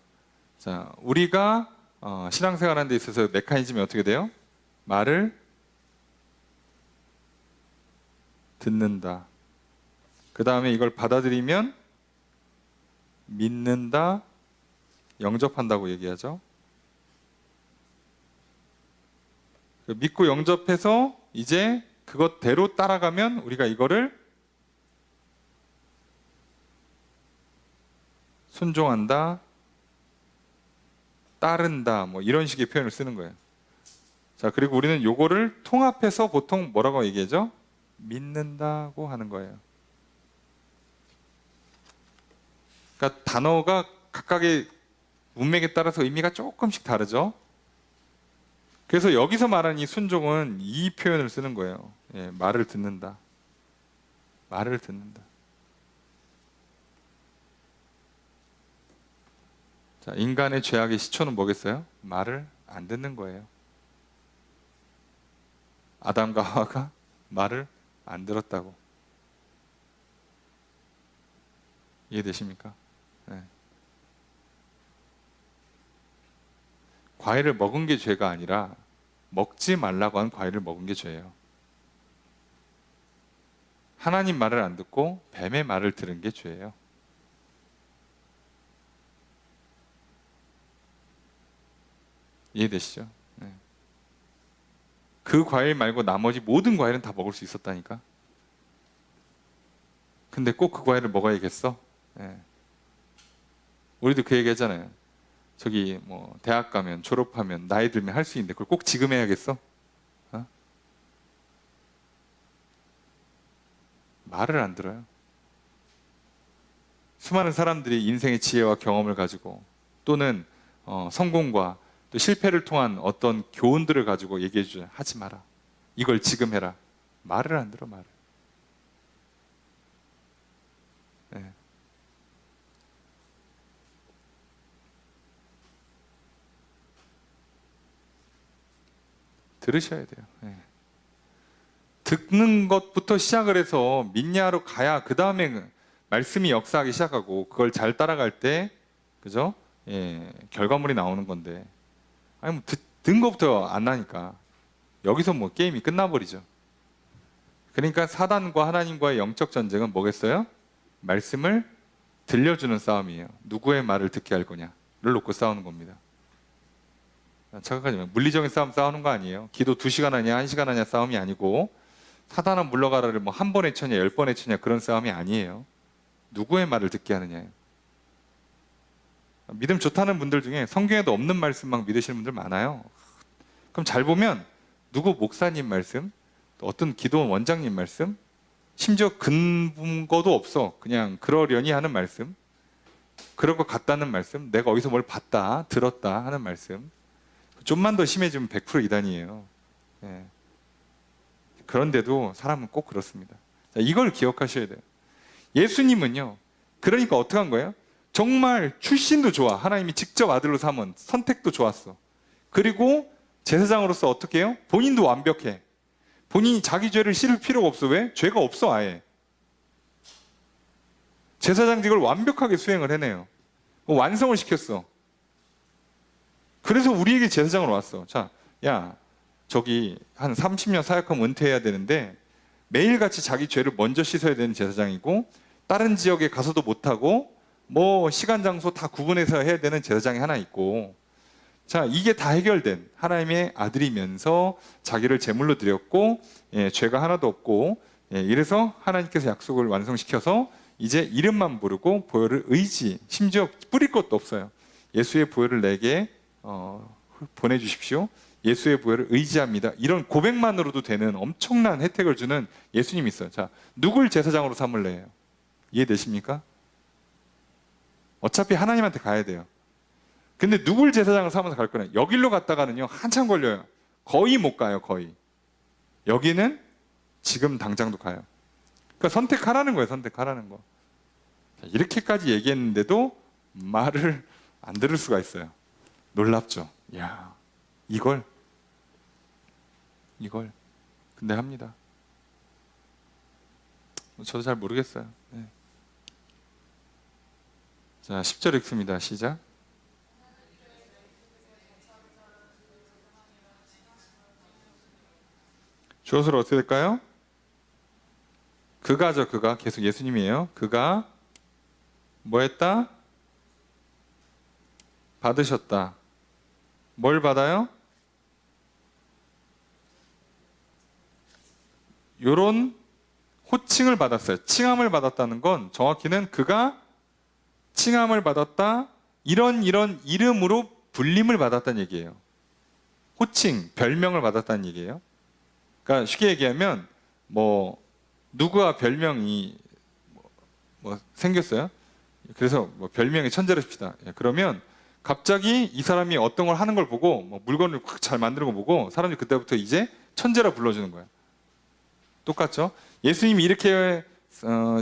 자, 우리가 신앙생활하는 데 있어서 메커니즘이 어떻게 돼요? 말을 듣는다. 그 다음에 이걸 받아들이면 믿는다, 영접한다고 얘기하죠. 믿고 영접해서 이제 그것대로 따라가면 우리가 이거를 순종한다, 따른다, 뭐 이런 식의 표현을 쓰는 거예요. 자, 그리고 우리는 요거를 통합해서 보통 뭐라고 얘기하죠? 믿는다고 하는 거예요. 그러니까 단어가 각각의 문맥에 따라서 의미가 조금씩 다르죠. 그래서 여기서 말하는 이 순종은 이 표현을 쓰는 거예요. 예, 말을 듣는다. 말을 듣는다. 자, 인간의 죄악의 시초는 뭐겠어요? 말을 안 듣는 거예요. 아담과 하와가 말을 안 들었다고. 이해되십니까? 네. 과일을 먹은 게 죄가 아니라 먹지 말라고 한 과일을 먹은 게 죄예요. 하나님 말을 안 듣고 뱀의 말을 들은 게 죄예요. 이해되시죠? 네. 그 과일 말고 나머지 모든 과일은 다 먹을 수 있었다니까. 근데 꼭 그 과일을 먹어야겠어? 네. 우리도 그 얘기 하잖아요. 저기 뭐 대학 가면 졸업하면 나이 들면 할 수 있는데 그걸 꼭 지금 해야겠어? 어? 말을 안 들어요. 수많은 사람들이 인생의 지혜와 경험을 가지고 또는 성공과 또 실패를 통한 어떤 교훈들을 가지고 얘기해 주죠. 하지 마라. 이걸 지금 해라. 말을 안 들어, 말을. 네. 들으셔야 돼요. 네. 듣는 것부터 시작을 해서 믿냐로 가야 그 다음에 말씀이 역사하기 시작하고 그걸 잘 따라갈 때, 그죠? 예, 결과물이 나오는 건데, 아니 뭐 듣는 것부터 안 나니까 여기서 뭐 게임이 끝나버리죠. 그러니까 사단과 하나님과의 영적 전쟁은 뭐겠어요? 말씀을 들려주는 싸움이에요. 누구의 말을 듣게 할 거냐를 놓고 싸우는 겁니다. 착각하지 마세요. 물리적인 싸움 싸우는 거 아니에요. 기도 2시간 하냐 1시간 하냐 싸움이 아니고, 사단아 물러가라를 뭐 한 번에 쳐냐 10번에 쳐냐 그런 싸움이 아니에요. 누구의 말을 듣게 하느냐예요. 믿음 좋다는 분들 중에 성경에도 없는 말씀 막 믿으시는 분들 많아요. 그럼 잘 보면 누구 목사님 말씀, 또 어떤 기도원 원장님 말씀, 심지어 근거도 없어. 그냥 그러려니 하는 말씀, 그럴 것 같다는 말씀, 내가 어디서 뭘 봤다, 들었다 하는 말씀, 좀만 더 심해지면 100% 이단이에요. 예. 그런데도 사람은 꼭 그렇습니다. 자, 이걸 기억하셔야 돼요. 예수님은요, 그러니까 어떻게 한 거예요? 정말 출신도 좋아. 하나님이 직접 아들로 삼은 선택도 좋았어. 그리고 제사장으로서 어떻게 해요? 본인도 완벽해. 본인이 자기 죄를 씻을 필요가 없어. 왜? 죄가 없어 아예. 제사장직을 완벽하게 수행을 해내요. 완성을 시켰어. 그래서 우리에게 제사장으로 왔어. 자, 야, 저기 한 30년 사역하면 은퇴해야 되는데 매일같이 자기 죄를 먼저 씻어야 되는 제사장이고, 다른 지역에 가서도 못하고 뭐 시간 장소 다 구분해서 해야 되는 제사장이 하나 있고, 자, 이게 다 해결된 하나님의 아들이면서 자기를 제물로 드렸고, 죄가 하나도 없고, 이래서 하나님께서 약속을 완성시켜서 이제 이름만 부르고 보혈을 의지, 심지어 뿌릴 것도 없어요. 예수의 보혈을 내게 보내주십시오. 예수의 보혈을 의지합니다. 이런 고백만으로도 되는 엄청난 혜택을 주는 예수님이 있어요. 자, 누굴 제사장으로 삼을래요? 이해되십니까? 어차피 하나님한테 가야 돼요. 근데 누굴 제사장을 삼아서 갈 거냐? 여길로 갔다가는요, 한참 걸려요. 거의 못 가요, 거의. 여기는 지금 당장도 가요. 그러니까 선택하라는 거예요, 선택하라는 거. 자, 이렇게까지 얘기했는데도 말을 안 들을 수가 있어요. 놀랍죠? 야, 이걸 근데 합니다. 저도 잘 모르겠어요. 네. 자, 10절 읽습니다. 시작. 주어서로 어떻게 될까요? 그가죠, 그가. 계속 예수님이에요. 그가 뭐 했다? 받으셨다. 뭘 받아요? 요런 호칭을 받았어요. 칭함을 받았다는 건 정확히는 그가 칭함을 받았다, 이런 이름으로 불림을 받았다는 얘기예요. 호칭, 별명을 받았다는 얘기예요. 그러니까 쉽게 얘기하면 뭐 누구와 별명이 뭐 생겼어요. 그래서 뭐 별명이 천재로 칩시다. 그러면 갑자기 이 사람이 어떤 걸 하는 걸 보고 뭐 물건을 잘 만드는 거 보고 사람들이 그때부터 이제 천재라 불러주는 거예요. 똑같죠? 예수님이 이렇게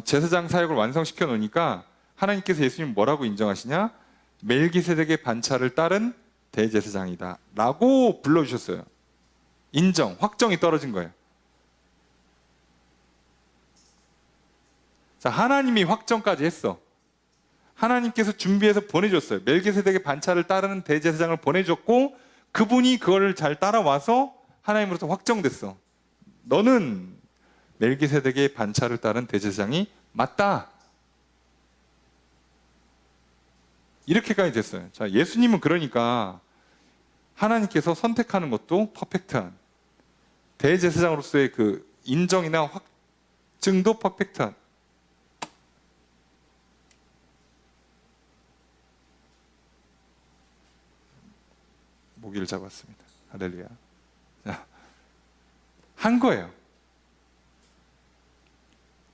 제사장 사역을 완성시켜 놓으니까 하나님께서 예수님 뭐라고 인정하시냐? 멜기세덱의 반차를 따른 대제사장이다 라고 불러주셨어요. 인정, 확정이 떨어진 거예요. 자, 하나님이 확정까지 했어. 하나님께서 준비해서 보내줬어요. 멜기세덱의 반차를 따르는 대제사장을 보내줬고, 그분이 그걸 잘 따라와서 하나님으로부터 확정됐어. 너는 멜기세덱의 반차를 따른 대제사장이 맞다. 이렇게까지 됐어요. 자, 예수님은 그러니까 하나님께서 선택하는 것도 퍼펙트한, 대제사장으로서의 그 인정이나 확증도 퍼펙트한, 모기를 잡았습니다. 할렐루야. 자, 한 거예요.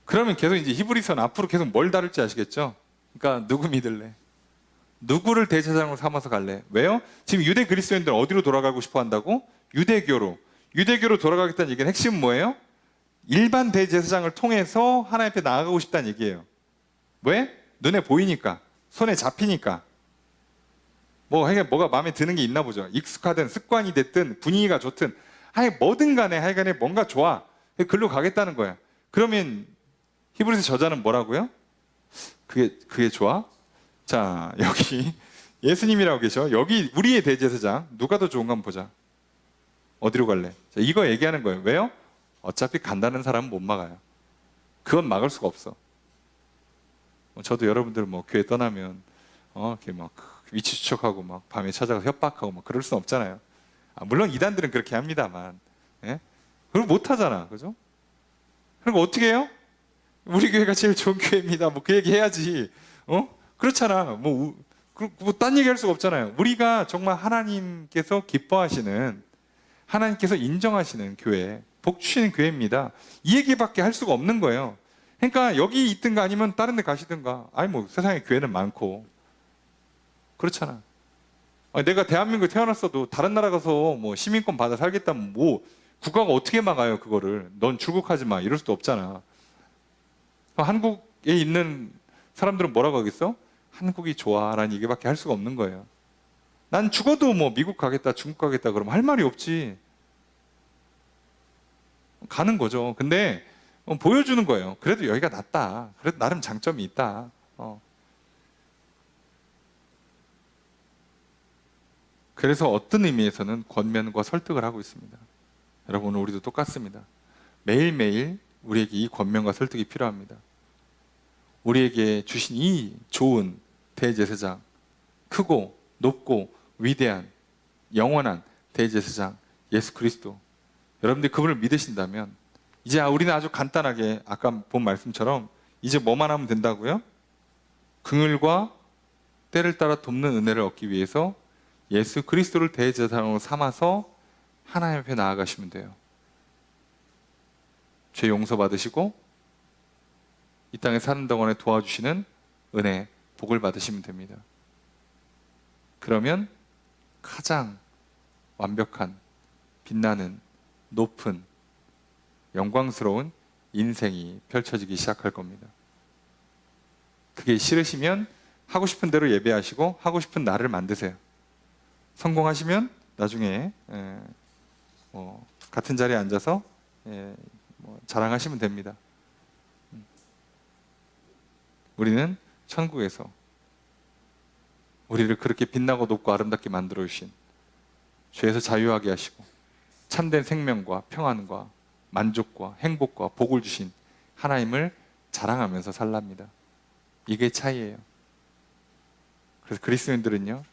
그러면 계속 이제 히브리서는 앞으로 계속 뭘 다룰지 아시겠죠? 그러니까 누구 믿을래? 누구를 대제사장으로 삼아서 갈래? 왜요? 지금 유대 그리스도인들은 어디로 돌아가고 싶어 한다고? 유대교로. 유대교로 돌아가겠다는 얘기는 핵심은 뭐예요? 일반 대제사장을 통해서 하나님 앞에 나아가고 싶다는 얘기예요. 왜? 눈에 보이니까, 손에 잡히니까. 뭐가 마음에 드는 게 있나 보죠. 익숙하든 습관이 됐든 분위기가 좋든 뭐든 간에 하여간에 뭔가 좋아. 글로 가겠다는 거야. 그러면 히브리서 저자는 뭐라고요? 그게 좋아? 자, 여기 예수님이라고 계셔. 여기 우리의 대제사장 누가 더 좋은가 한번 보자. 어디로 갈래? 자, 이거 얘기하는 거예요. 왜요? 어차피 간다는 사람은 못 막아요. 그건 막을 수가 없어. 저도 여러분들 뭐 교회 떠나면 이렇게 막 위치 추적하고 막 밤에 찾아가 협박하고 막 그럴 순 없잖아요. 물론 이단들은 그렇게 합니다만, 그걸 못 하잖아, 그죠? 그리고 어떻게 해요? 우리 교회가 제일 좋은 교회입니다. 뭐 그 얘기 해야지. 그렇잖아. 딴 얘기 할 수가 없잖아요. 우리가 정말 하나님께서 기뻐하시는, 하나님께서 인정하시는 교회, 복 주시는 교회입니다. 이 얘기밖에 할 수가 없는 거예요. 그러니까 여기 있든가 아니면 다른 데 가시든가. 뭐 세상에 교회는 많고. 그렇잖아. 내가 대한민국에 태어났어도 다른 나라 가서 뭐 시민권 받아 살겠다면 뭐 국가가 어떻게 막아요, 그거를. 넌 출국하지 마. 이럴 수도 없잖아. 한국에 있는 사람들은 뭐라고 하겠어? 한국이 좋아 라는 얘기밖에 할 수가 없는 거예요. 난 죽어도 뭐 미국 가겠다, 중국 가겠다 그러면 할 말이 없지. 가는 거죠. 근데 보여주는 거예요. 그래도 여기가 낫다. 그래도 나름 장점이 있다. 그래서 어떤 의미에서는 권면과 설득을 하고 있습니다. 여러분, 우리도 똑같습니다. 매일매일 우리에게 이 권면과 설득이 필요합니다. 우리에게 주신 이 좋은 대제사장, 크고 높고 위대한 영원한 대제사장 예수 그리스도, 여러분들이 그분을 믿으신다면 이제 우리는 아주 간단하게 아까 본 말씀처럼 이제 뭐만 하면 된다고요? 긍휼과 때를 따라 돕는 은혜를 얻기 위해서 예수 그리스도를 대제사장으로 삼아서 하나님 앞에 나아가시면 돼요. 죄 용서받으시고 이 땅에 사는 동안에 도와주시는 은혜, 복을 받으시면 됩니다. 그러면 가장 완벽한, 빛나는, 높은, 영광스러운 인생이 펼쳐지기 시작할 겁니다. 그게 싫으시면 하고 싶은 대로 예배하시고 하고 싶은 날을 만드세요. 성공하시면 나중에 같은 자리에 앉아서 자랑하시면 됩니다. 우리는 천국에서 우리를 그렇게 빛나고 높고 아름답게 만들어 주신, 죄에서 자유하게 하시고 참된 생명과 평안과 만족과 행복과 복을 주신 하나님을 자랑하면서 살랍니다. 이게 차이예요. 그래서 그리스도인들은요,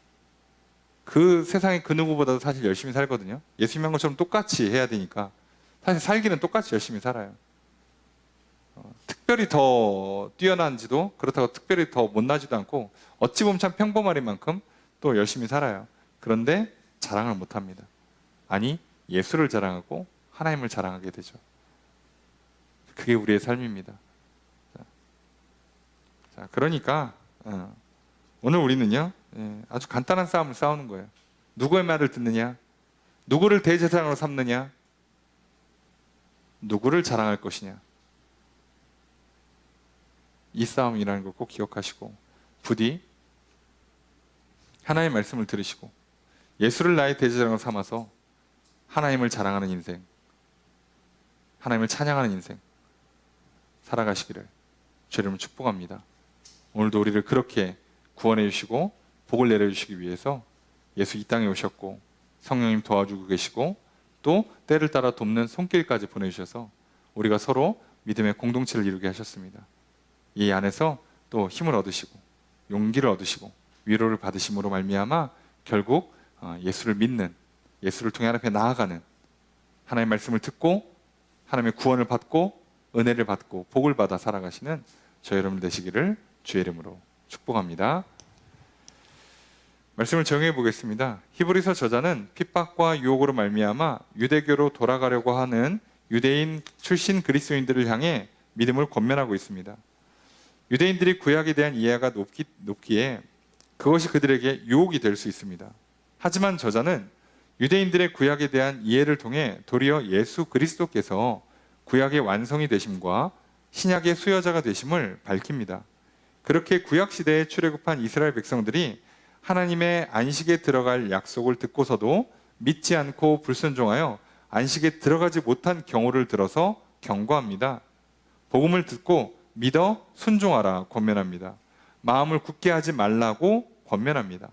그 세상의 그 누구보다도 사실 열심히 살거든요. 예수님 한 것처럼 똑같이 해야 되니까 사실 살기는 똑같이 열심히 살아요. 특별히 더 뛰어난지도 그렇다고 특별히 더 못나지도 않고 어찌 보면 참 평범할 만큼 또 열심히 살아요. 그런데 자랑을 못합니다. 아니, 예수를 자랑하고 하나님을 자랑하게 되죠. 그게 우리의 삶입니다. 자, 그러니까 오늘 우리는요, 아주 간단한 싸움을 싸우는 거예요. 누구의 말을 듣느냐, 누구를 대제사장으로 삼느냐, 누구를 자랑할 것이냐, 이 싸움이라는 걸 꼭 기억하시고 부디 하나님의 말씀을 들으시고 예수를 나의 대제사장으로 삼아서 하나님을 자랑하는 인생, 하나님을 찬양하는 인생 살아가시기를 주의 이름으로 축복합니다. 오늘도 우리를 그렇게 구원해 주시고 복을 내려주시기 위해서 예수 이 땅에 오셨고 성령님 도와주고 계시고 또 때를 따라 돕는 손길까지 보내주셔서 우리가 서로 믿음의 공동체를 이루게 하셨습니다. 이 안에서 또 힘을 얻으시고 용기를 얻으시고 위로를 받으심으로 말미암아 결국 예수를 믿는, 예수를 통해 하나님 앞에 나아가는, 하나님의 말씀을 듣고 하나님의 구원을 받고 은혜를 받고 복을 받아 살아가시는 저희 여러분 되시기를 주의 이름으로 축복합니다. 말씀을 정해 보겠습니다. 히브리서 저자는 핍박과 유혹으로 말미암아 유대교로 돌아가려고 하는 유대인 출신 그리스도인들을 향해 믿음을 권면하고 있습니다. 유대인들이 구약에 대한 이해가 높기에 그것이 그들에게 유혹이 될 수 있습니다. 하지만 저자는 유대인들의 구약에 대한 이해를 통해 도리어 예수 그리스도께서 구약의 완성이 되심과 신약의 수여자가 되심을 밝힙니다. 그렇게 구약 시대에 출애굽한 이스라엘 백성들이 하나님의 안식에 들어갈 약속을 듣고서도 믿지 않고 불순종하여 안식에 들어가지 못한 경우를 들어서 경고합니다. 복음을 듣고 믿어 순종하라 권면합니다. 마음을 굳게 하지 말라고 권면합니다.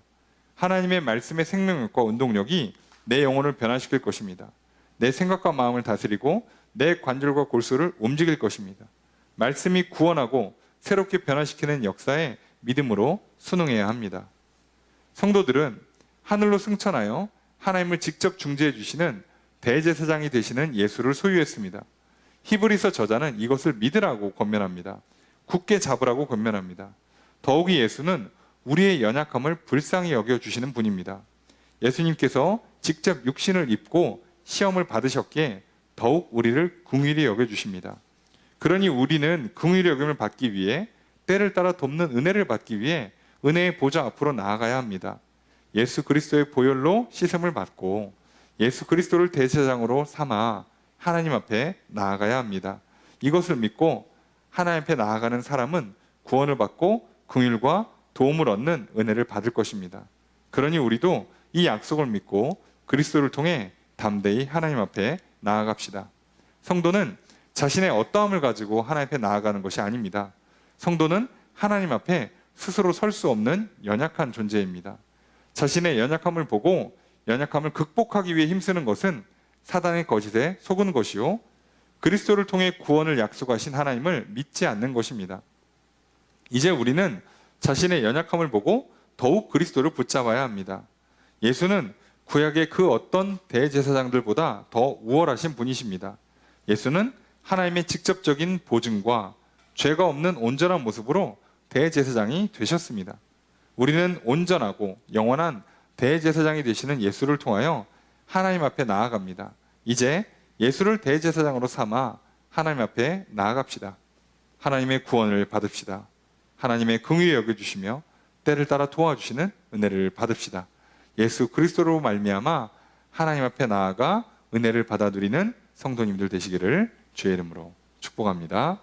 하나님의 말씀의 생명력과 운동력이 내 영혼을 변화시킬 것입니다. 내 생각과 마음을 다스리고 내 관절과 골수를 움직일 것입니다. 말씀이 구원하고 새롭게 변화시키는 역사에 믿음으로 순응해야 합니다. 성도들은 하늘로 승천하여 하나님을 직접 중재해 주시는 대제사장이 되시는 예수를 소유했습니다. 히브리서 저자는 이것을 믿으라고 권면합니다. 굳게 잡으라고 권면합니다. 더욱이 예수는 우리의 연약함을 불쌍히 여겨주시는 분입니다. 예수님께서 직접 육신을 입고 시험을 받으셨기에 더욱 우리를 긍휼히 여겨주십니다. 그러니 우리는 긍휼히 여김을 받기 위해 때를 따라 돕는 은혜를 받기 위해 은혜의 보좌 앞으로 나아가야 합니다. 예수 그리스도의 보혈로 씻음을 받고 예수 그리스도를 대제사장으로 삼아 하나님 앞에 나아가야 합니다. 이것을 믿고 하나님 앞에 나아가는 사람은 구원을 받고 긍휼과 도움을 얻는 은혜를 받을 것입니다. 그러니 우리도 이 약속을 믿고 그리스도를 통해 담대히 하나님 앞에 나아갑시다. 성도는 자신의 어떠함을 가지고 하나님 앞에 나아가는 것이 아닙니다. 성도는 하나님 앞에 스스로 설 수 없는 연약한 존재입니다. 자신의 연약함을 보고 연약함을 극복하기 위해 힘쓰는 것은 사단의 거짓에 속은 것이요 그리스도를 통해 구원을 약속하신 하나님을 믿지 않는 것입니다. 이제 우리는 자신의 연약함을 보고 더욱 그리스도를 붙잡아야 합니다. 예수는 구약의 그 어떤 대제사장들보다 더 우월하신 분이십니다. 예수는 하나님의 직접적인 보증과 죄가 없는 온전한 모습으로 대제사장이 되셨습니다. 우리는 온전하고 영원한 대제사장이 되시는 예수를 통하여 하나님 앞에 나아갑니다. 이제 예수를 대제사장으로 삼아 하나님 앞에 나아갑시다. 하나님의 구원을 받읍시다. 하나님의 긍휼히 여겨주시며 때를 따라 도와주시는 은혜를 받읍시다. 예수 그리스도로 말미암아 하나님 앞에 나아가 은혜를 받아 누리는 성도님들 되시기를 주의 이름으로 축복합니다.